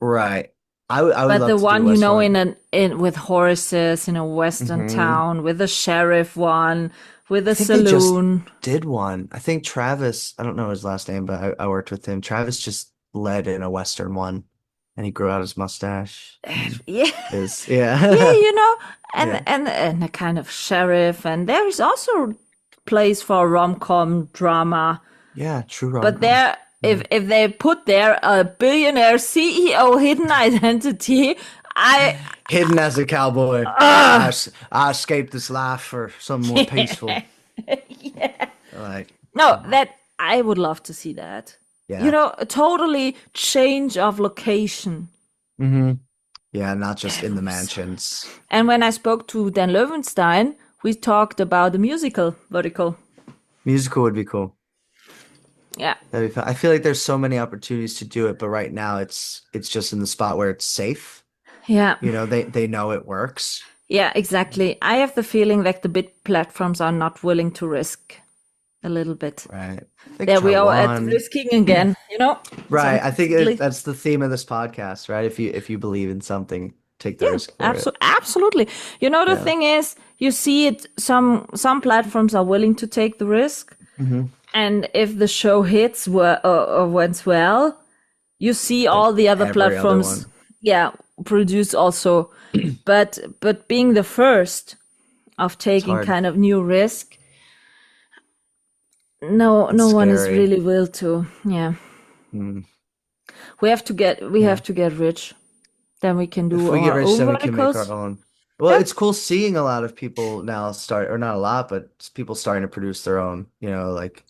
Speaker 2: Right. I would
Speaker 3: But
Speaker 2: love
Speaker 3: the
Speaker 2: to do a
Speaker 3: one,
Speaker 2: West
Speaker 3: in
Speaker 2: one.
Speaker 3: with horses in a Western
Speaker 2: Hmm.
Speaker 3: town, with a sheriff one, with
Speaker 2: I
Speaker 3: a
Speaker 2: think they just
Speaker 3: saloon.
Speaker 2: did one. I think Travis, I don't know his last name, but I worked with him. Travis just led in a Western one and he grew out his mustache and
Speaker 3: Yeah.
Speaker 2: his,
Speaker 3: Yeah,
Speaker 2: yeah.
Speaker 3: and
Speaker 2: Yeah.
Speaker 3: a kind of sheriff, and there is also place for rom-com drama.
Speaker 2: Yeah, true
Speaker 3: But
Speaker 2: rom-com.
Speaker 3: there,
Speaker 2: Hmm.
Speaker 3: if they put there a billionaire CEO hidden identity, I
Speaker 2: Hidden as a cowboy.
Speaker 3: uh,
Speaker 2: I escaped this life for something more peaceful. Like,
Speaker 3: no,
Speaker 2: come on.
Speaker 3: that I would love to see that.
Speaker 2: Yeah.
Speaker 3: A totally change of location.
Speaker 2: Hmm. Yeah, not just
Speaker 3: That
Speaker 2: in the
Speaker 3: would be so.
Speaker 2: mansions.
Speaker 3: And when I spoke to Dan Löwenstein, we talked about the musical vertical.
Speaker 2: Musical would be cool.
Speaker 3: Yeah,
Speaker 2: That'd be fun. I feel like there's so many opportunities to do it, but right now it's just in the spot where it's safe.
Speaker 3: yeah,
Speaker 2: You know, they know it works.
Speaker 3: yeah, exactly. I have the feeling that the big platforms are not willing to risk a little bit.
Speaker 2: Right. I think
Speaker 3: There
Speaker 2: try
Speaker 3: we are at
Speaker 2: one.
Speaker 3: risking again,
Speaker 2: Right. I think
Speaker 3: Constantly.
Speaker 2: that's the theme of this podcast, right? If you believe in something, take the
Speaker 3: Yeah,
Speaker 2: risk for it.
Speaker 3: absolutely. The
Speaker 2: Yeah.
Speaker 3: thing is, you see it, some platforms are willing to take the risk.
Speaker 2: Hmm.
Speaker 3: And if the show hits or went well, you see
Speaker 2: Then
Speaker 3: all the other
Speaker 2: every other
Speaker 3: platforms,
Speaker 2: one.
Speaker 3: yeah, produce also. But being the first of
Speaker 2: It's
Speaker 3: taking
Speaker 2: hard.
Speaker 3: kind of new risk, no
Speaker 2: It's
Speaker 3: one is
Speaker 2: scary.
Speaker 3: really will to. Yeah,
Speaker 2: Mm.
Speaker 3: we
Speaker 2: Yeah.
Speaker 3: have to get rich. Then we can
Speaker 2: If
Speaker 3: do
Speaker 2: we get
Speaker 3: our
Speaker 2: rich,
Speaker 3: own
Speaker 2: then we can make our
Speaker 3: verticals.
Speaker 2: own. Well,
Speaker 3: Yeah,
Speaker 2: it's cool seeing a lot of people now start, or not a lot, but people starting to produce their own,
Speaker 3: yeah,
Speaker 2: like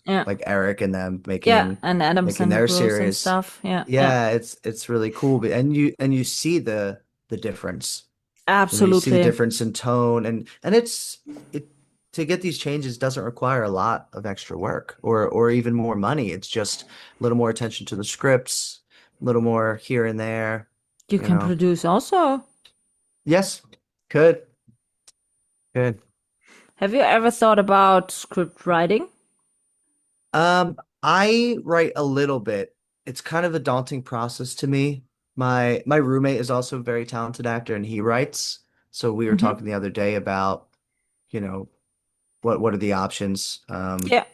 Speaker 2: Eric and them
Speaker 3: yeah. And Adams
Speaker 2: making
Speaker 3: and
Speaker 2: their
Speaker 3: Bros and
Speaker 2: series.
Speaker 3: stuff. Yeah, yeah.
Speaker 2: Yeah, it's really cool. And you see the difference. You know, you see the
Speaker 3: Absolutely.
Speaker 2: difference in tone and it to get these changes doesn't require a lot of extra work or even more money. It's just a little more attention to the scripts, a little more here and there,
Speaker 3: You
Speaker 2: you
Speaker 3: can
Speaker 2: know.
Speaker 3: produce also.
Speaker 2: Yes, could, could.
Speaker 3: Have you ever thought about script writing?
Speaker 2: I write a little bit. It's kind of a daunting process to me. My roommate is also a very talented actor and he writes. So we were
Speaker 3: Hmm.
Speaker 2: talking the other day about, you know, what are the options?
Speaker 3: Yeah.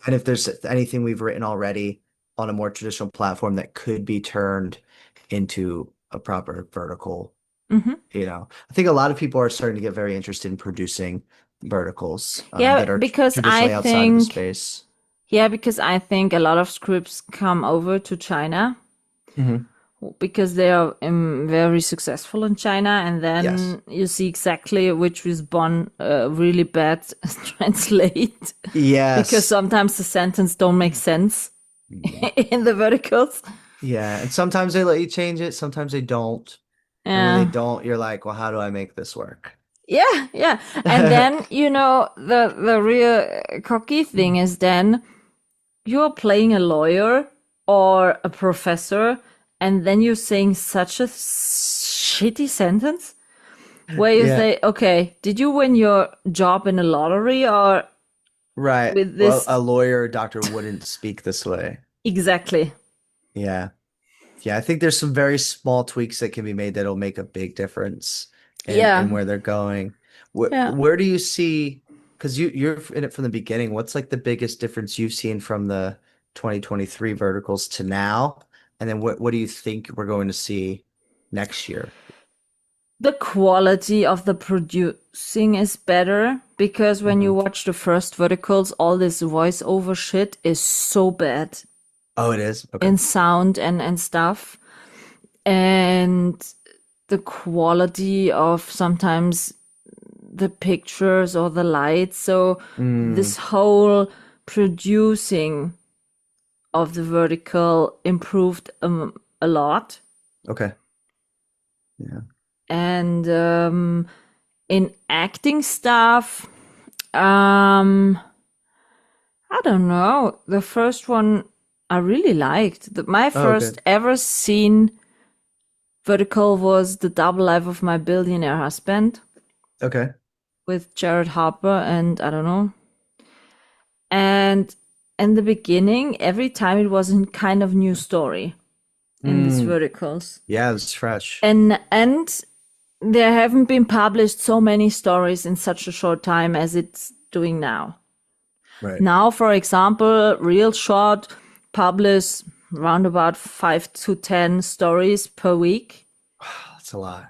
Speaker 2: And if there's anything we've written already on a more traditional platform that could be turned into a proper vertical,
Speaker 3: Hmm.
Speaker 2: I think a lot of people are starting to get very interested in producing verticals
Speaker 3: Yeah,
Speaker 2: that are
Speaker 3: because I
Speaker 2: traditionally outside of the
Speaker 3: think,
Speaker 2: space.
Speaker 3: a lot of scripts come over to China
Speaker 2: Hmm.
Speaker 3: because they are very successful in China, and
Speaker 2: Yes.
Speaker 3: then you see exactly which is one really bad translate because
Speaker 2: Yes.
Speaker 3: sometimes the sentence don't make sense
Speaker 2: Mhm.
Speaker 3: in the verticals.
Speaker 2: Yeah. And sometimes they let you change it, sometimes they don't. And when they
Speaker 3: Yeah.
Speaker 2: don't, you're like, well, how do I make this work?
Speaker 3: Yeah, yeah. And then, the real cocky thing is then you're playing a lawyer or a professor, and then you're saying such a shitty sentence where you
Speaker 2: Yeah.
Speaker 3: say, okay, did you win your job in a lottery or
Speaker 2: Right.
Speaker 3: with
Speaker 2: Well,
Speaker 3: this?
Speaker 2: a lawyer or doctor wouldn't speak this way.
Speaker 3: Exactly.
Speaker 2: Yeah. Yeah, I think there's some very small tweaks that can be made that'll make a big difference in
Speaker 3: Yeah.
Speaker 2: where they're going.
Speaker 3: Yeah.
Speaker 2: Where do you see, because you're in it from the beginning, what's like the biggest difference you've seen from the 2023 verticals to now? And then what do you think we're going to see next year?
Speaker 3: The quality of the producing is better because when you
Speaker 2: Mhm.
Speaker 3: watch the first verticals, all this voiceover shit is so bad
Speaker 2: Oh, it is? Okay.
Speaker 3: in sound and stuff. And the quality of sometimes the pictures or the lights. So this
Speaker 2: Mm,
Speaker 3: whole producing of the vertical improved a lot.
Speaker 2: okay. Yeah.
Speaker 3: And in acting stuff, um, I don't know. The first one I really liked. My
Speaker 2: Oh,
Speaker 3: first
Speaker 2: good.
Speaker 3: ever seen vertical was The Double Life of My Billionaire Husband
Speaker 2: Okay.
Speaker 3: with Jared Harper and I don't know. And in the beginning, every time it was a kind of new story in these
Speaker 2: Mm,
Speaker 3: verticals.
Speaker 2: yeah, it's fresh.
Speaker 3: And there haven't been published so many stories in such a short time as it's doing now.
Speaker 2: Right.
Speaker 3: Now, for example, Real Short publish around about 5 to 10 stories per week.
Speaker 2: That's a lot.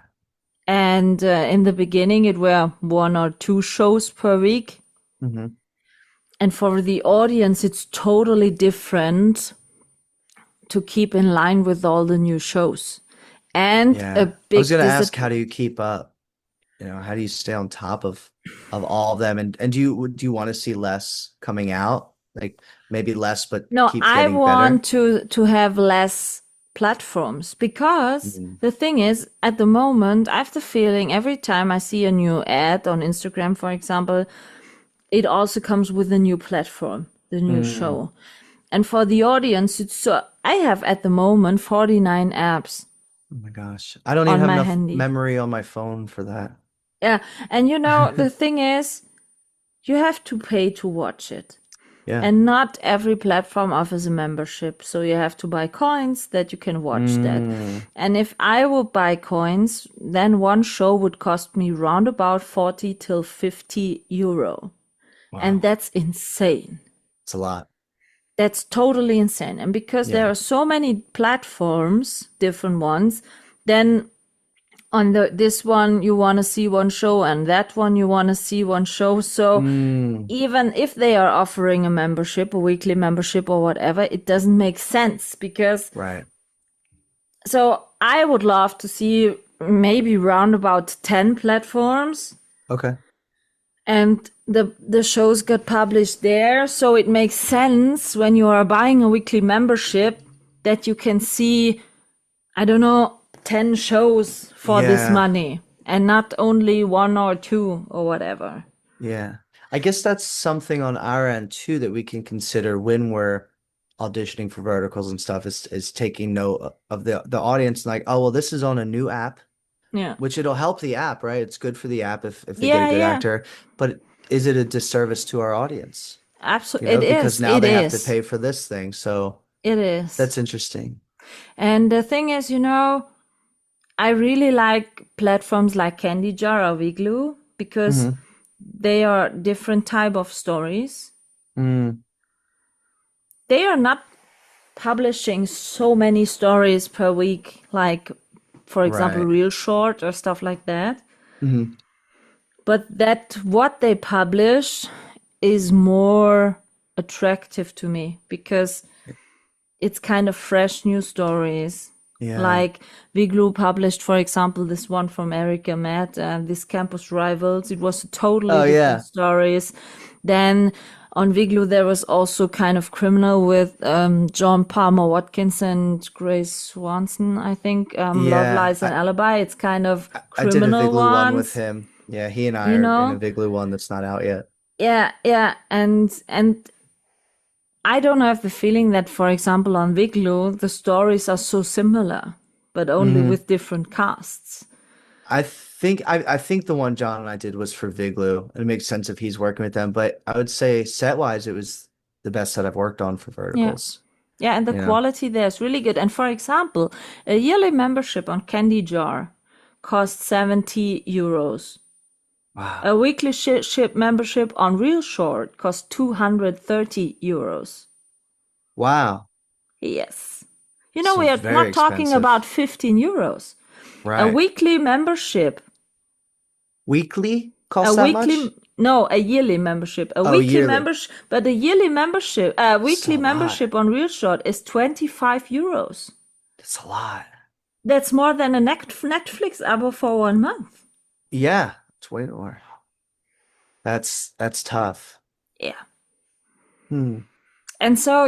Speaker 3: And in the beginning, it were 1 or 2 shows per week.
Speaker 2: Hmm.
Speaker 3: And for the audience, it's totally different to keep in line with all the new shows. And a
Speaker 2: Yeah. I was
Speaker 3: big
Speaker 2: gonna ask, how
Speaker 3: disadvantage.
Speaker 2: do you keep up? How do you stay on top of all of them? And do you want to see less coming out? Like maybe less, but
Speaker 3: No,
Speaker 2: keeps
Speaker 3: I
Speaker 2: getting
Speaker 3: want
Speaker 2: better?
Speaker 3: to have less platforms because
Speaker 2: Mm,
Speaker 3: the thing is, at the moment, I have the feeling every time I see a new ad on Instagram, for example, it also comes with a new platform, the new
Speaker 2: mm.
Speaker 3: show. And for the audience, it's so I have at the moment 49 apps
Speaker 2: Oh my gosh. I don't even
Speaker 3: on
Speaker 2: have
Speaker 3: my
Speaker 2: enough
Speaker 3: handy.
Speaker 2: memory on my phone for that.
Speaker 3: Yeah, and the thing is, you have to pay to watch it.
Speaker 2: Yeah.
Speaker 3: And not every platform offers a membership. So you have to buy coins that you can watch that.
Speaker 2: Mm,
Speaker 3: And if I would buy coins, then one show would cost me round about 40 till 50 euro. And
Speaker 2: wow.
Speaker 3: that's insane.
Speaker 2: It's a lot.
Speaker 3: That's totally insane. And because there
Speaker 2: Yeah.
Speaker 3: are so many platforms, different ones, then on this one you want to see one show and that one you want to see one show. So
Speaker 2: Mm,
Speaker 3: even if they are offering a membership, a weekly membership or whatever, it doesn't make sense because
Speaker 2: right.
Speaker 3: so I would love to see maybe round about 10 platforms
Speaker 2: Okay.
Speaker 3: and the shows got published there. So it makes sense when you are buying a weekly membership that you can see, I don't know, 10 shows for this
Speaker 2: Yeah.
Speaker 3: money and not only 1 or 2 or whatever.
Speaker 2: Yeah. I guess that's something on our end too that we can consider when we're auditioning for verticals and stuff is taking note of the audience, like, oh well, this is on a new app,
Speaker 3: Yeah.
Speaker 2: which it'll help the app, right? It's good for the app if they get a
Speaker 3: Yeah,
Speaker 2: good
Speaker 3: yeah.
Speaker 2: actor, but is it a disservice to our audience?
Speaker 3: Absolutely. It
Speaker 2: Because
Speaker 3: is.
Speaker 2: now
Speaker 3: It
Speaker 2: they have to
Speaker 3: is.
Speaker 2: pay for this thing. So
Speaker 3: It is.
Speaker 2: that's interesting.
Speaker 3: And the thing is, I really like platforms like Candy Jar or Wigloo because
Speaker 2: Hmm.
Speaker 3: they are different type of stories.
Speaker 2: Mm,
Speaker 3: They are not publishing so many stories per week, like, for example,
Speaker 2: right.
Speaker 3: Real Short or stuff like that.
Speaker 2: Hmm.
Speaker 3: But that what they publish is more attractive to me because it's kind of fresh new stories.
Speaker 2: Yeah.
Speaker 3: Like Wigloo published, for example, this one from Erica Matt, this Campus Rivals. It was totally
Speaker 2: Oh
Speaker 3: different
Speaker 2: yeah.
Speaker 3: stories. Then on Wigloo, there was also kind of criminal with John Palmer Watkins and Grace Swanson, I think. Love,
Speaker 2: Yeah.
Speaker 3: Lies, and Alibi. It's kind of
Speaker 2: I did a
Speaker 3: criminal
Speaker 2: Vigloo one with
Speaker 3: ones,
Speaker 2: him. Yeah, he and I
Speaker 3: you
Speaker 2: are in a
Speaker 3: know?
Speaker 2: Vigloo one that's not out yet.
Speaker 3: Yeah, yeah. And I don't have the feeling that, for example, on Wigloo, the stories are so similar, but only
Speaker 2: Hmm.
Speaker 3: with different casts.
Speaker 2: I think the one John and I did was for Vigloo. It makes sense if he's working with them, but I would say set wise, it was the best set I've worked on for
Speaker 3: Yeah.
Speaker 2: verticals.
Speaker 3: Yeah, and the
Speaker 2: You know?
Speaker 3: quality there is really good. And for example, a yearly membership on Candy Jar costs 70 euros.
Speaker 2: Wow.
Speaker 3: A weekly ship membership on Real Short costs 230 euros.
Speaker 2: Wow.
Speaker 3: Yes.
Speaker 2: So
Speaker 3: We are
Speaker 2: very
Speaker 3: not talking
Speaker 2: expensive.
Speaker 3: about 15 euros.
Speaker 2: Right.
Speaker 3: weekly membership.
Speaker 2: Weekly costs that much?
Speaker 3: A yearly membership. A
Speaker 2: Oh,
Speaker 3: weekly
Speaker 2: yearly.
Speaker 3: membership, but a yearly membership, weekly
Speaker 2: a lot.
Speaker 3: membership on ReelShort is 25 euros.
Speaker 2: That's a lot.
Speaker 3: That's more than a Netflix abo for 1 month.
Speaker 2: Yeah, it's way more. That's tough.
Speaker 3: Yeah.
Speaker 2: Hmm.
Speaker 3: And so,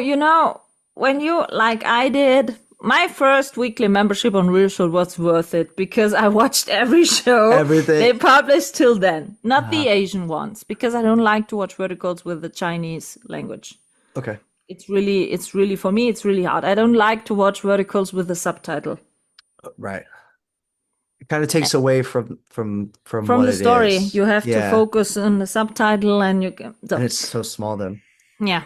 Speaker 3: when you, like I did, my first weekly membership on ReelShort was worth it because I watched every show
Speaker 2: Everything.
Speaker 3: they published till then. Not the
Speaker 2: Uh-huh.
Speaker 3: Asian ones, because I don't like to watch verticals with the Chinese language.
Speaker 2: Okay.
Speaker 3: It's really, for me, it's really hard. I don't like to watch verticals with the subtitle.
Speaker 2: Right. It kind of takes away from
Speaker 3: From
Speaker 2: what
Speaker 3: the
Speaker 2: it
Speaker 3: story.
Speaker 2: is.
Speaker 3: You have to
Speaker 2: Yeah.
Speaker 3: focus on the subtitle and you can.
Speaker 2: And it's so small then.
Speaker 3: Yeah.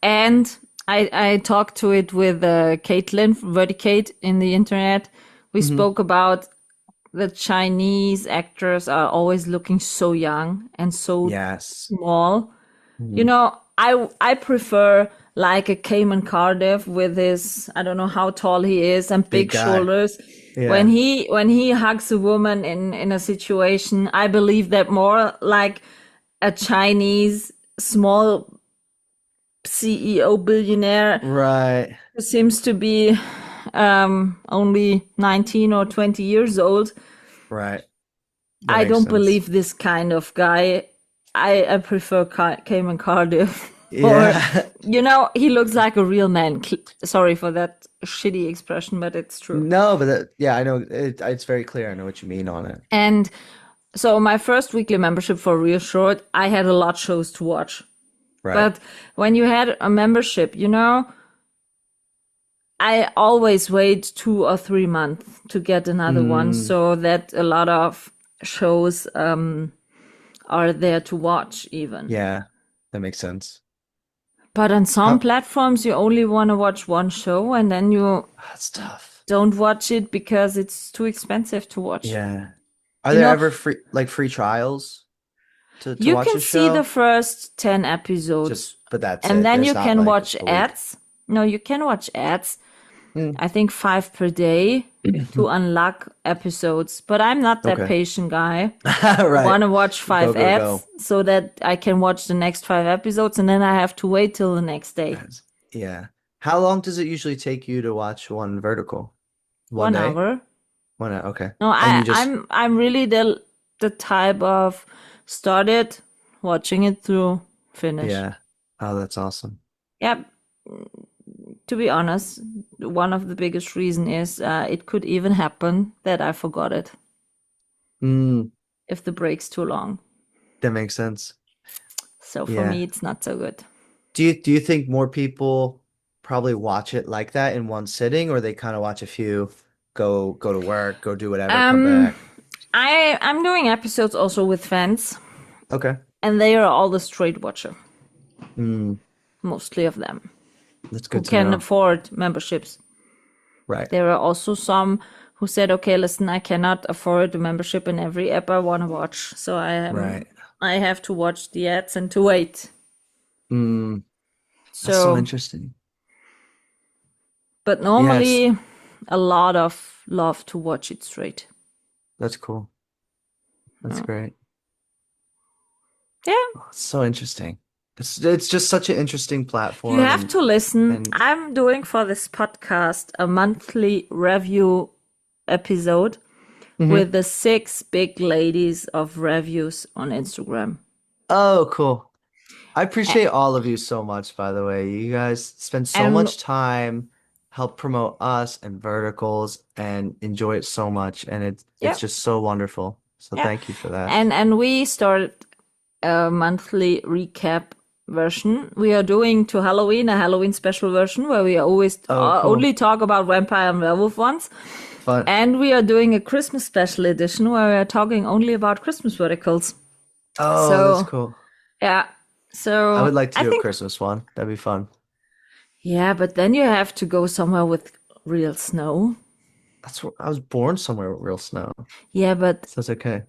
Speaker 3: And I talked to it with Caitlin, Verticate, in the internet. We spoke about the Chinese actors are always looking so young and so
Speaker 2: Yes.
Speaker 3: small. I prefer like a Cayman Cardiff with his, I don't know how tall he is, and big
Speaker 2: guy.
Speaker 3: shoulders.
Speaker 2: Yeah.
Speaker 3: When he hugs a woman in a situation, I believe that more like a Chinese small CEO billionaire
Speaker 2: Right.
Speaker 3: who seems to be only 19 or 20 years old.
Speaker 2: Right.
Speaker 3: I
Speaker 2: makes
Speaker 3: don't
Speaker 2: sense.
Speaker 3: believe this kind of guy. I prefer Cayman Cardiff.
Speaker 2: Yeah.
Speaker 3: Or, he looks like a real man. Sorry for that shitty expression, but it's true.
Speaker 2: No, but I know it's very clear. I know what you mean on it.
Speaker 3: And so my first weekly membership for ReelShort, I had a lot of shows to watch.
Speaker 2: Right.
Speaker 3: But when you had a membership, I always wait 2 or 3 months to get another one, so that a lot of shows are there to watch even.
Speaker 2: Yeah, that makes sense.
Speaker 3: But on some platforms, you only want to watch one show and then you
Speaker 2: That's tough.
Speaker 3: don't watch it because it's too expensive to watch.
Speaker 2: Yeah. Are there ever free trials to
Speaker 3: You
Speaker 2: watch
Speaker 3: can
Speaker 2: a
Speaker 3: see
Speaker 2: show?
Speaker 3: the first 10 episodes.
Speaker 2: But that's
Speaker 3: And
Speaker 2: it.
Speaker 3: then
Speaker 2: There's
Speaker 3: you
Speaker 2: not,
Speaker 3: can
Speaker 2: like,
Speaker 3: watch
Speaker 2: a week.
Speaker 3: ads. No, you can watch ads. I think 5 per day to unlock episodes. But I'm not that
Speaker 2: Okay.
Speaker 3: patient guy.
Speaker 2: Right.
Speaker 3: I want to watch 5
Speaker 2: Go,
Speaker 3: ads
Speaker 2: go.
Speaker 3: so that I can watch the next 5 episodes and then I have to wait till the next day.
Speaker 2: Yeah. How long does it usually take you to watch one vertical?
Speaker 3: 1
Speaker 2: day?
Speaker 3: hour.
Speaker 2: 1 hour. Okay.
Speaker 3: No,
Speaker 2: And you just
Speaker 3: I'm really the type of started watching it through finish.
Speaker 2: yeah. Oh, that's awesome.
Speaker 3: Yeah. To be honest, one of the biggest reason is it could even happen that I forgot it if the break's too long.
Speaker 2: That makes sense.
Speaker 3: So for
Speaker 2: Yeah.
Speaker 3: me, it's not so good.
Speaker 2: Do you think more people probably watch it like that in one sitting, or they kind of watch a few, go to work, go do whatever, come back?
Speaker 3: I'm doing episodes also with fans,
Speaker 2: Okay.
Speaker 3: and they are all the straight watcher. Mostly of them
Speaker 2: That's
Speaker 3: who
Speaker 2: good to
Speaker 3: can
Speaker 2: know.
Speaker 3: afford memberships.
Speaker 2: Right.
Speaker 3: There are also some who said, okay, listen, I cannot afford a membership in every app I want to watch. So
Speaker 2: Right.
Speaker 3: I have to watch the ads and to wait.
Speaker 2: That's so interesting.
Speaker 3: But normally a lot of love to watch it straight.
Speaker 2: That's cool. That's great.
Speaker 3: Yeah.
Speaker 2: Oh, it's so interesting. It's just such an interesting platform.
Speaker 3: You have to listen.
Speaker 2: and-
Speaker 3: I'm doing for this podcast a monthly review episode with the 6 big ladies of reviews on Instagram.
Speaker 2: Oh, cool. I appreciate all of you so much, by the way. You guys spend so much time, help promote us and verticals, and enjoy it so much. And it's just so wonderful. So thank you for that.
Speaker 3: And we started a monthly recap version. We are doing to Halloween a Halloween special version where we always
Speaker 2: cool.
Speaker 3: only talk about vampire and werewolf ones.
Speaker 2: Fun.
Speaker 3: And we are doing a Christmas special edition where we are talking only about Christmas verticals.
Speaker 2: Oh,
Speaker 3: so-
Speaker 2: that's cool.
Speaker 3: Yeah. So
Speaker 2: I would like to do
Speaker 3: think,
Speaker 2: a Christmas one. That'd be fun.
Speaker 3: Yeah, but then you have to go somewhere with real snow.
Speaker 2: That's where I was born somewhere with real snow.
Speaker 3: Yeah, but
Speaker 2: So it's okay.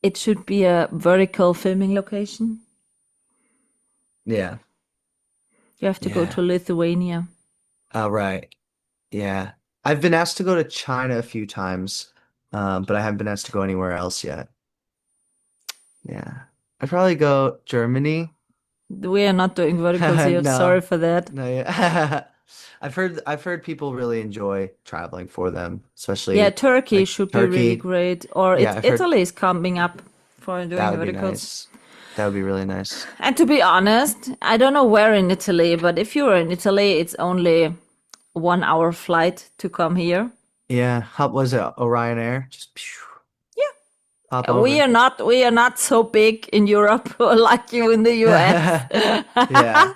Speaker 3: it should be a vertical filming location.
Speaker 2: Yeah.
Speaker 3: You have to go
Speaker 2: Yeah.
Speaker 3: to Lithuania.
Speaker 2: Oh, right. Yeah. I've been asked to go to China a few times, but I haven't been asked to go anywhere else yet. Yeah. I'd probably go Germany.
Speaker 3: We are not doing verticals here. Sorry
Speaker 2: No.
Speaker 3: for that.
Speaker 2: No, yeah. I've heard people really enjoy traveling for them,
Speaker 3: Yeah,
Speaker 2: especially
Speaker 3: Turkey
Speaker 2: like
Speaker 3: should be really
Speaker 2: Turkey.
Speaker 3: great. Or
Speaker 2: Yeah, I've heard
Speaker 3: Italy is coming up for doing
Speaker 2: that would be
Speaker 3: verticals.
Speaker 2: nice. That would be really nice.
Speaker 3: And to be honest, I don't know where in Italy, but if you're in Italy, it's only 1 hour flight to come here.
Speaker 2: Yeah. How was it? Orion Air? Just phew, pop
Speaker 3: We
Speaker 2: over.
Speaker 3: are not so big in Europe like you in the US.
Speaker 2: Yeah.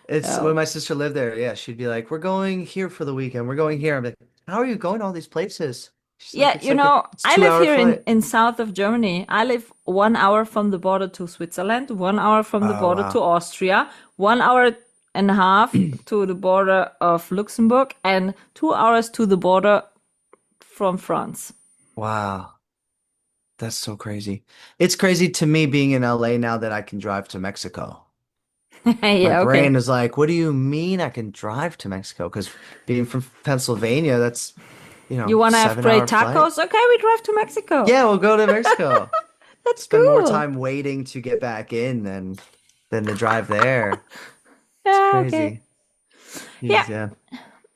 Speaker 2: It's when
Speaker 3: Oh.
Speaker 2: my sister lived there. Yeah, she'd be like, "We're going here for the weekend. We're going here." I'm like, "How are you going to all these places?" She's like,
Speaker 3: Yeah,
Speaker 2: "It's like a it's
Speaker 3: I
Speaker 2: two
Speaker 3: live
Speaker 2: hour
Speaker 3: here
Speaker 2: flight."
Speaker 3: in south of Germany. I live 1 hour from the border to Switzerland, 1 hour from the
Speaker 2: Oh
Speaker 3: border to
Speaker 2: wow.
Speaker 3: Austria, 1 hour and a half to the border of Luxembourg, and 2 hours to the border from France.
Speaker 2: Wow. That's so crazy. It's crazy to me being in LA now that I can drive to Mexico. My
Speaker 3: Yeah, okay.
Speaker 2: brain is like, what do you mean I can drive to Mexico? Because being from Pennsylvania, that's,
Speaker 3: You want to have
Speaker 2: seven
Speaker 3: great
Speaker 2: hour flight.
Speaker 3: tacos? Okay, we drive to Mexico.
Speaker 2: Yeah, we'll go to Mexico.
Speaker 3: That's
Speaker 2: Spend more
Speaker 3: cool.
Speaker 2: time waiting to get back in than the drive there. It's
Speaker 3: Yeah, okay.
Speaker 2: crazy.
Speaker 3: Yeah,
Speaker 2: Jeez, yeah.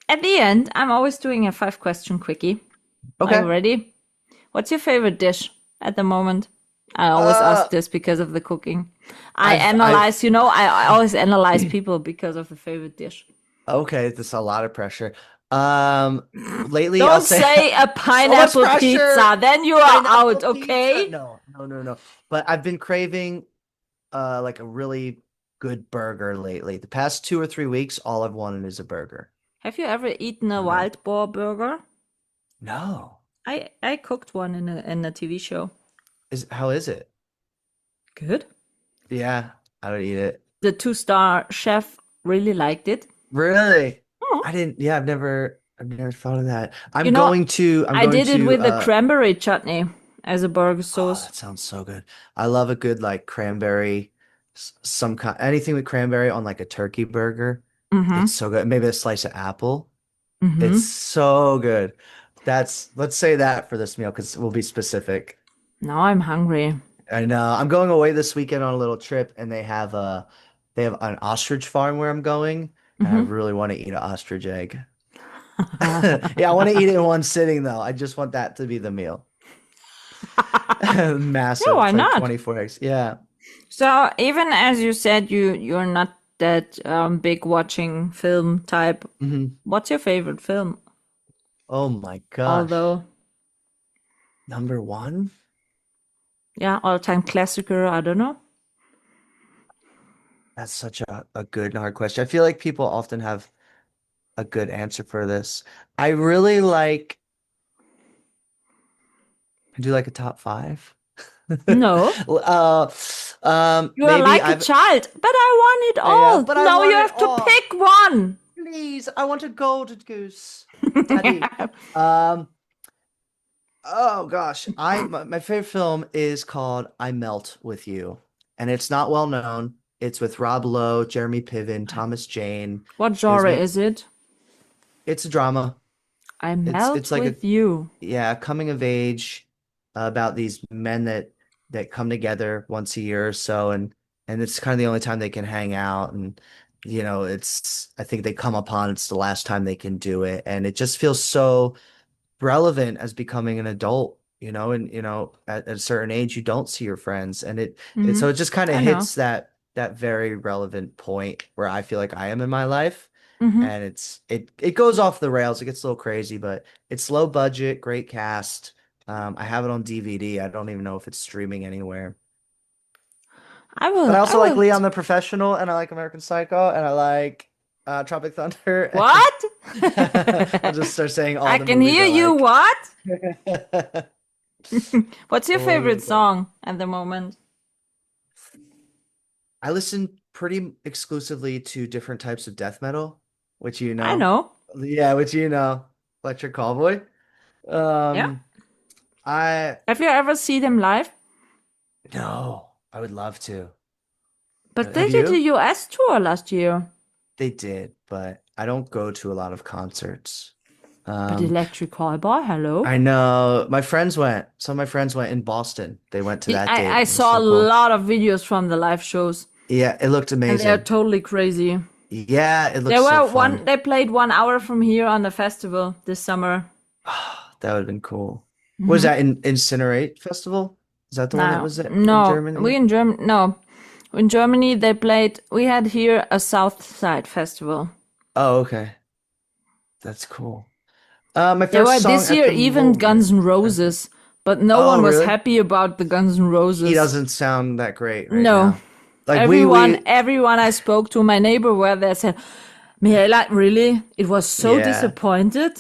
Speaker 3: at the end, I'm always doing a 5 question quickie. Are you
Speaker 2: Okay.
Speaker 3: ready? What's your favorite dish at the moment? I always
Speaker 2: Uh,
Speaker 3: ask this because of the cooking.
Speaker 2: I've
Speaker 3: I always analyze people because of the favorite dish.
Speaker 2: okay, this is a lot of pressure. Lately I'll
Speaker 3: Don't
Speaker 2: say
Speaker 3: say a
Speaker 2: so much
Speaker 3: pineapple
Speaker 2: pressure.
Speaker 3: pizza, then you are
Speaker 2: Pineapple
Speaker 3: out,
Speaker 2: pizza.
Speaker 3: okay?
Speaker 2: No, no, no, no. But I've been craving like a really good burger lately. The past 2 or 3 weeks, all I've wanted is a burger.
Speaker 3: Have you ever eaten
Speaker 2: I
Speaker 3: a
Speaker 2: don't know.
Speaker 3: wild boar burger?
Speaker 2: No.
Speaker 3: I cooked one in a TV show.
Speaker 2: Is how is it?
Speaker 3: Good.
Speaker 2: Yeah, I would eat it.
Speaker 3: The 2-star chef really liked it.
Speaker 2: Really?
Speaker 3: Oh.
Speaker 2: I didn't, yeah, I've never thought of that.
Speaker 3: You know,
Speaker 2: I'm
Speaker 3: I
Speaker 2: going
Speaker 3: did it
Speaker 2: to
Speaker 3: with the cranberry chutney as a burger
Speaker 2: oh,
Speaker 3: sauce.
Speaker 2: that sounds so good. I love a good like cranberry, some kind, anything with cranberry on like a turkey burger. It's
Speaker 3: Mm-hmm.
Speaker 2: so good. Maybe a slice of apple. It's
Speaker 3: Mm-hmm.
Speaker 2: so good. Let's say that for this meal because we'll be specific.
Speaker 3: Now I'm hungry.
Speaker 2: I know. I'm going away this weekend on a little trip and they have an ostrich farm where I'm going and I
Speaker 3: Mm-hmm.
Speaker 2: really want to eat an ostrich egg. Yeah, I want to eat it in one sitting though. I just want that to be the meal.
Speaker 3: Yeah,
Speaker 2: Massive.
Speaker 3: why
Speaker 2: It's like
Speaker 3: not?
Speaker 2: 24 eggs. Yeah.
Speaker 3: So even as you said, you're not that big watching film type.
Speaker 2: hmm
Speaker 3: What's your favorite film?
Speaker 2: Oh my gosh.
Speaker 3: Although,
Speaker 2: Number one?
Speaker 3: yeah, all-time classicer. I don't know.
Speaker 2: That's such a good and hard question. I feel like people often have a good answer for this. I really like, I do like a top five.
Speaker 3: No,
Speaker 2: Uh,
Speaker 3: you are
Speaker 2: maybe
Speaker 3: like a
Speaker 2: I've,
Speaker 3: child, but I want it
Speaker 2: yeah,
Speaker 3: all.
Speaker 2: but I
Speaker 3: No, you
Speaker 2: want it
Speaker 3: have to
Speaker 2: all.
Speaker 3: pick one.
Speaker 2: Please, I want a golden goose, Daddy. Um, oh gosh, my favorite film is called I Melt with You, and it's not well known. It's with Rob Lowe, Jeremy Piven, Thomas Jane.
Speaker 3: What
Speaker 2: It was
Speaker 3: genre
Speaker 2: made.
Speaker 3: is it?
Speaker 2: It's a drama.
Speaker 3: I
Speaker 2: It's
Speaker 3: melt
Speaker 2: like a
Speaker 3: with you.
Speaker 2: yeah, coming of age about these men that come together once a year or so, and it's kind of the only time they can hang out, and it's I think they come upon it's the last time they can do it, and it just feels so relevant as becoming an adult, and at a certain age you don't see your friends, and it
Speaker 3: Mm-hmm.
Speaker 2: so it just kind of
Speaker 3: I know.
Speaker 2: hits that very relevant point where I feel like I am in my life.
Speaker 3: Mm-hmm.
Speaker 2: And it goes off the rails. It gets a little crazy, but it's low budget, great cast. I have it on DVD. I don't even know if it's streaming anywhere. But I
Speaker 3: I
Speaker 2: also like
Speaker 3: will.
Speaker 2: Leon the Professional, and I like American Psycho, and I like Tropic Thunder.
Speaker 3: What?
Speaker 2: I'll just start saying all
Speaker 3: I
Speaker 2: the
Speaker 3: can
Speaker 2: movies
Speaker 3: hear
Speaker 2: I
Speaker 3: you.
Speaker 2: like.
Speaker 3: What? What's your
Speaker 2: Oh,
Speaker 3: favorite
Speaker 2: God.
Speaker 3: song at the moment?
Speaker 2: I listen pretty exclusively to different types of death metal, which
Speaker 3: I know.
Speaker 2: Yeah, which Electric Callboy.
Speaker 3: Yeah.
Speaker 2: Um, I
Speaker 3: Have you ever seen them live?
Speaker 2: no, I would love to.
Speaker 3: But they
Speaker 2: Have
Speaker 3: did a
Speaker 2: you?
Speaker 3: US tour last year.
Speaker 2: They did, but I don't go to a lot of concerts.
Speaker 3: But Electric Cowboy, hello.
Speaker 2: I know my friends went. Some of my friends went in Boston. They went to that date.
Speaker 3: I
Speaker 2: It was
Speaker 3: saw
Speaker 2: so
Speaker 3: a
Speaker 2: cool.
Speaker 3: lot of videos from the live shows,
Speaker 2: Yeah, it looked
Speaker 3: and they're
Speaker 2: amazing.
Speaker 3: totally crazy.
Speaker 2: Yeah, it
Speaker 3: They
Speaker 2: looked so
Speaker 3: were
Speaker 2: fun.
Speaker 3: They played 1 hour from here on the festival this summer.
Speaker 2: That would have been cool. Was that in Incinerate Festival? Is that the one that was in Germany?
Speaker 3: In Germany they played. We had here a South Side festival.
Speaker 2: Oh, okay. That's cool. My
Speaker 3: There
Speaker 2: favorite
Speaker 3: were
Speaker 2: song
Speaker 3: this
Speaker 2: at
Speaker 3: year
Speaker 2: the
Speaker 3: even
Speaker 2: moment.
Speaker 3: Guns N' Roses, but no
Speaker 2: Oh,
Speaker 3: one was
Speaker 2: really?
Speaker 3: happy about the Guns N' Roses.
Speaker 2: He doesn't sound that great right
Speaker 3: No.
Speaker 2: now. Like we
Speaker 3: Everyone I spoke to, my neighbor were there, said, Mihaela, really? It was so
Speaker 2: Yeah.
Speaker 3: disappointed.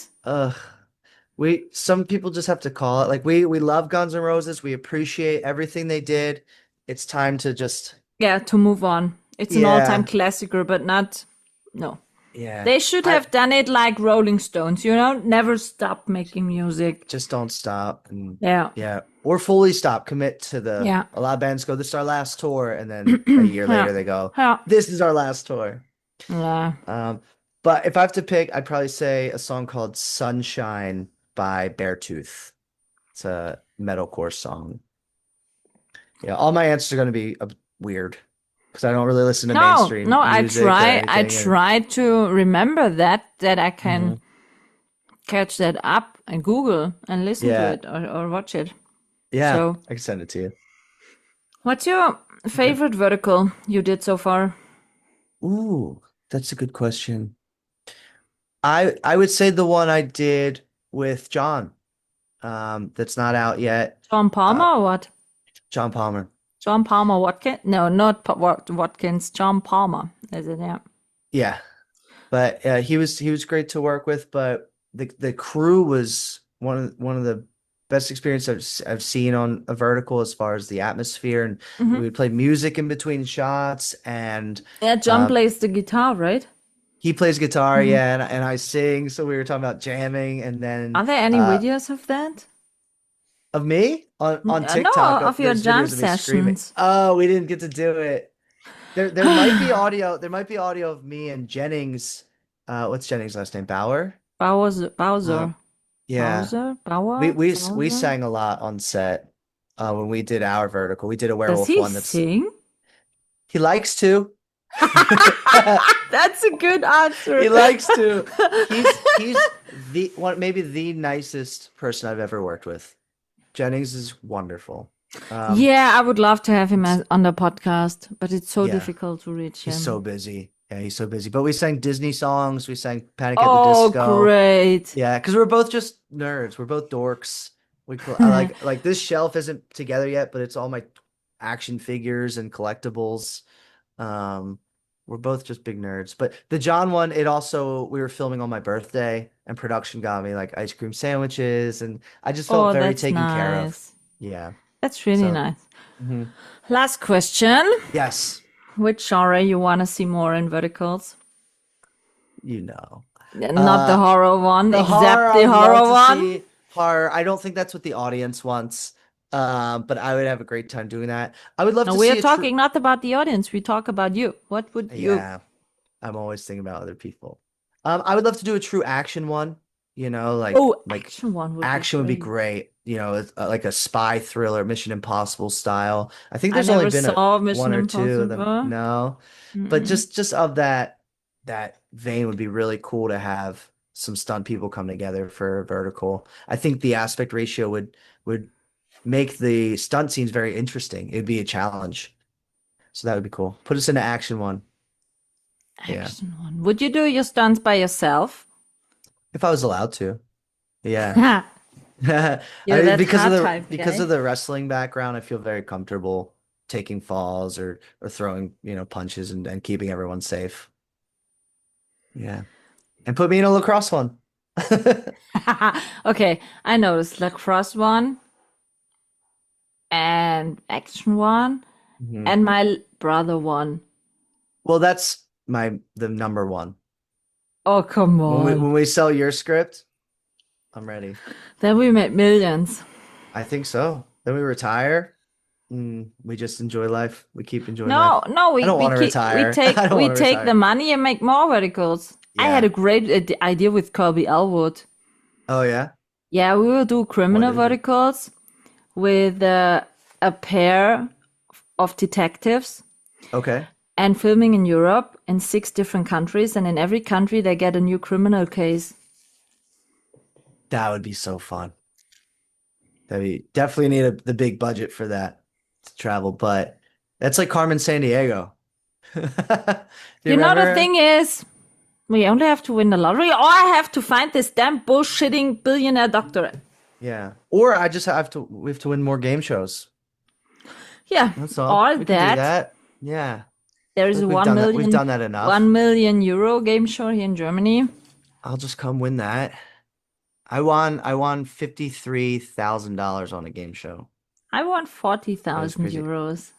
Speaker 2: Some people just have to call it. Like we love Guns N' Roses. We appreciate everything they did. It's time to just
Speaker 3: Yeah, to move on. It's an
Speaker 2: Yeah.
Speaker 3: all-time classicer, but no.
Speaker 2: yeah.
Speaker 3: They should have done it like Rolling Stones, never stop making music.
Speaker 2: Just don't stop and
Speaker 3: Yeah.
Speaker 2: or fully stop. Commit to
Speaker 3: Yeah.
Speaker 2: a lot of bands go, this is our last tour, and then a year later they go,
Speaker 3: Yeah.
Speaker 2: this is our last tour.
Speaker 3: Yeah.
Speaker 2: But if I have to pick, I'd probably say a song called Sunshine by Beartooth. It's a metalcore song. Yeah, all my answers are going to be weird because I don't really listen to mainstream music or
Speaker 3: I
Speaker 2: anything.
Speaker 3: try to remember that I can catch that up and Google and listen to it or watch it.
Speaker 2: Yeah,
Speaker 3: So-
Speaker 2: I can send it to you.
Speaker 3: What's your favorite vertical you did so far?
Speaker 2: Ooh, that's a good question. I would say the one I did with John, that's not out yet.
Speaker 3: John Palmer or what?
Speaker 2: John Palmer.
Speaker 3: John Palmer Watkins? No, not Watkins. John Palmer. Is it? Yeah.
Speaker 2: Yeah, but he was great to work with. But the crew was one of the best experiences I've seen on a vertical as far as the atmosphere, and we would play music in between shots, and
Speaker 3: Yeah, John plays the guitar, right?
Speaker 2: he plays guitar, and I sing. So we were talking about jamming, and then
Speaker 3: Are there any videos of that?
Speaker 2: of me on
Speaker 3: No,
Speaker 2: TikTok.
Speaker 3: of your
Speaker 2: there's
Speaker 3: jam
Speaker 2: videos of me screaming.
Speaker 3: sessions.
Speaker 2: Oh, we didn't get to do it. There might be audio. There might be audio of me and Jennings. What's Jennings' last name? Bauer.
Speaker 3: Bowser.
Speaker 2: Yeah.
Speaker 3: Bauer.
Speaker 2: We
Speaker 3: Bowser?
Speaker 2: sang a lot on set when we did our vertical. We did a
Speaker 3: Does
Speaker 2: werewolf
Speaker 3: he
Speaker 2: one.
Speaker 3: sing?
Speaker 2: He likes to.
Speaker 3: That's a good answer.
Speaker 2: He likes to. He's the one, maybe the nicest person I've ever worked with. Jennings is wonderful.
Speaker 3: Yeah, I would love to have him on the podcast, but it's so
Speaker 2: Yeah.
Speaker 3: difficult to reach him.
Speaker 2: He's so busy. Yeah, he's so busy. But we sang Disney songs. We sang Panic at the
Speaker 3: Oh,
Speaker 2: Disco.
Speaker 3: great.
Speaker 2: Yeah, because we're both just nerds. We're both dorks. I like this shelf isn't together yet, but it's all my action figures and collectibles. We're both just big nerds. But the John one, we were filming on my birthday, and production got me like ice cream sandwiches, and I just felt very
Speaker 3: that's
Speaker 2: taken care of.
Speaker 3: nice.
Speaker 2: Yeah.
Speaker 3: That's really
Speaker 2: So-
Speaker 3: nice. Last question.
Speaker 2: Yes.
Speaker 3: Which genre you want to see more in verticals?
Speaker 2: You know.
Speaker 3: Not the horror one,
Speaker 2: The
Speaker 3: except
Speaker 2: horror,
Speaker 3: the
Speaker 2: I'd love
Speaker 3: horror
Speaker 2: to
Speaker 3: one.
Speaker 2: see horror. I don't think that's what the audience wants. But I would have a great time doing that. I would love
Speaker 3: No,
Speaker 2: to
Speaker 3: we
Speaker 2: see
Speaker 3: are talking not about the audience. We talk about you. What would you?
Speaker 2: Yeah, I'm always thinking about other people. I would love to do a true action one. Like
Speaker 3: Action one would
Speaker 2: action would be great. It's, like a spy thriller, Mission Impossible style. I think there's
Speaker 3: I
Speaker 2: only
Speaker 3: never
Speaker 2: been
Speaker 3: saw
Speaker 2: one
Speaker 3: Mission
Speaker 2: or two of
Speaker 3: Impossible.
Speaker 2: them. No, but just of that vein would be really cool to have some stunt people come together for a vertical. I think the aspect ratio would make the stunt scenes very interesting. It'd be a challenge. So that would be cool. Put us in an action one.
Speaker 3: Action one. Would you do your stunts by yourself?
Speaker 2: If I was allowed to. Yeah.
Speaker 3: You're
Speaker 2: I mean,
Speaker 3: that
Speaker 2: because
Speaker 3: hard
Speaker 2: of
Speaker 3: type guy.
Speaker 2: the wrestling background, I feel very comfortable taking falls or throwing, punches and keeping everyone safe. Yeah. And put me in a lacrosse one.
Speaker 3: Okay, I know this lacrosse one and action one and my brother one.
Speaker 2: Well, that's the number one.
Speaker 3: Oh, come on.
Speaker 2: When we sell your script, I'm ready.
Speaker 3: Then we make millions.
Speaker 2: I think so. Then we retire. We just enjoy life. We keep enjoying life.
Speaker 3: No,
Speaker 2: I don't want to retire. I don't
Speaker 3: we
Speaker 2: wanna
Speaker 3: take
Speaker 2: retire.
Speaker 3: the money and make more verticals. I
Speaker 2: Yeah.
Speaker 3: had a great idea with Kirby Elwood.
Speaker 2: Oh yeah.
Speaker 3: Yeah, we will do criminal
Speaker 2: What is it?
Speaker 3: verticals with a pair of detectives
Speaker 2: Okay.
Speaker 3: and filming in Europe in 6 different countries. And in every country, they get a new criminal case.
Speaker 2: That would be so fun. Definitely need the big budget for that to travel, but that's like Carmen San Diego. Do you
Speaker 3: You know, the
Speaker 2: remember?
Speaker 3: thing is, we only have to win the lottery, or I have to find this damn bullshitting billionaire doctorate.
Speaker 2: Yeah. Or I just we have to win more game shows.
Speaker 3: Yeah,
Speaker 2: That's all.
Speaker 3: or
Speaker 2: We can do
Speaker 3: that.
Speaker 2: that. Yeah.
Speaker 3: There is a
Speaker 2: We've
Speaker 3: 1
Speaker 2: done that.
Speaker 3: million,
Speaker 2: We've done that enough.
Speaker 3: 1 million euro game show here in Germany.
Speaker 2: I'll just come win that. I won $53,000 on a game show.
Speaker 3: I want 40,000
Speaker 2: crazy.
Speaker 3: euros.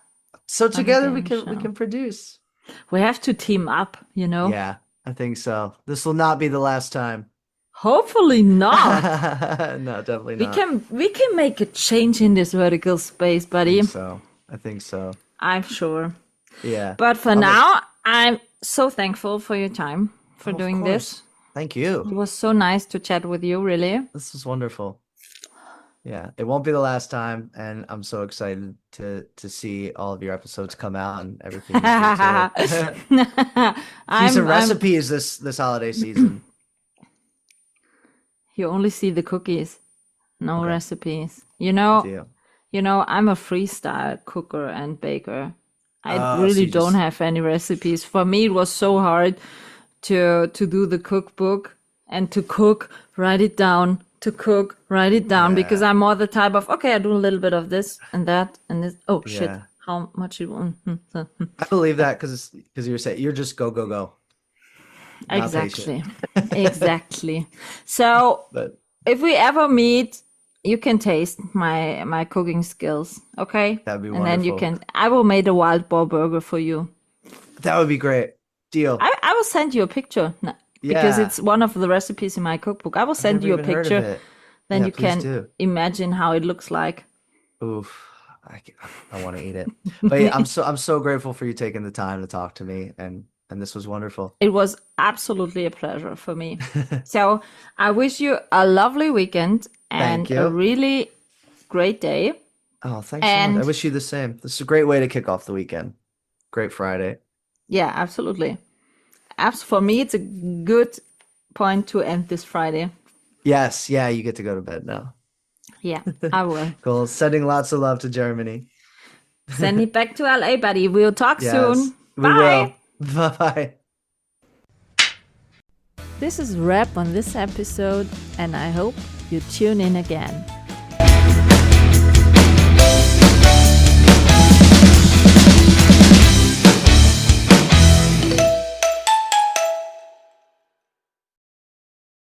Speaker 2: So together we
Speaker 3: game
Speaker 2: can
Speaker 3: show.
Speaker 2: produce.
Speaker 3: We have to team up, you know?
Speaker 2: Yeah, I think so. This will not be the last time.
Speaker 3: Hopefully not.
Speaker 2: No, definitely not.
Speaker 3: We can make a change in this vertical space, buddy.
Speaker 2: I think so.
Speaker 3: I'm sure.
Speaker 2: Yeah.
Speaker 3: But for now, I'm so thankful for your time for
Speaker 2: Of
Speaker 3: doing
Speaker 2: course.
Speaker 3: this.
Speaker 2: Thank
Speaker 3: It
Speaker 2: you.
Speaker 3: was so nice to chat with you, really.
Speaker 2: This was wonderful. Yeah, it won't be the last time, and I'm so excited to see all of your episodes come out and everything. You do too. See some recipes this holiday season.
Speaker 3: You only see the cookies, no
Speaker 2: Okay.
Speaker 3: recipes. You know,
Speaker 2: Deal.
Speaker 3: I'm a freestyle cooker and baker. I
Speaker 2: Oh, so
Speaker 3: really
Speaker 2: you
Speaker 3: don't
Speaker 2: just-
Speaker 3: have any recipes. For me, it was so hard to do the cookbook and to cook, write it down, to cook, write it down, because I'm more the type of, okay, I do a little bit of this and that and this. Oh shit,
Speaker 2: Yeah.
Speaker 3: how much you want?
Speaker 2: I believe that because you're saying you're just go. Not
Speaker 3: Exactly. Exactly. So
Speaker 2: But
Speaker 3: if we ever meet, you can taste my cooking skills, okay?
Speaker 2: That'd be
Speaker 3: And then
Speaker 2: wonderful.
Speaker 3: I will make a wild boar burger for you.
Speaker 2: that would be great. Deal.
Speaker 3: I will send you a picture because
Speaker 2: Yeah.
Speaker 3: it's one of the recipes in my cookbook. I will send
Speaker 2: Never
Speaker 3: you a
Speaker 2: even heard of
Speaker 3: picture.
Speaker 2: it.
Speaker 3: Then
Speaker 2: Yeah,
Speaker 3: you
Speaker 2: please
Speaker 3: can
Speaker 2: do.
Speaker 3: imagine how it looks like.
Speaker 2: Oof. I want to eat it. But yeah, I'm so grateful for you taking the time to talk to me, and this was wonderful.
Speaker 3: It was absolutely a pleasure for me. So I wish you a lovely weekend and
Speaker 2: Thank you.
Speaker 3: a really great day.
Speaker 2: Oh, thanks so
Speaker 3: And-
Speaker 2: much. I wish you the same. This is a great way to kick off the weekend. Great Friday.
Speaker 3: Yeah, absolutely. For me, it's a good point to end this Friday.
Speaker 2: Yes, yeah, you get to go to bed now.
Speaker 3: Yeah, I will.
Speaker 2: Cool. Sending lots of love to Germany.
Speaker 3: Send it back to LA, buddy. We'll talk
Speaker 2: Yes,
Speaker 3: soon.
Speaker 2: we
Speaker 3: Bye.
Speaker 2: will. Bye.
Speaker 3: This is a wrap on this episode, and I hope you tune in again.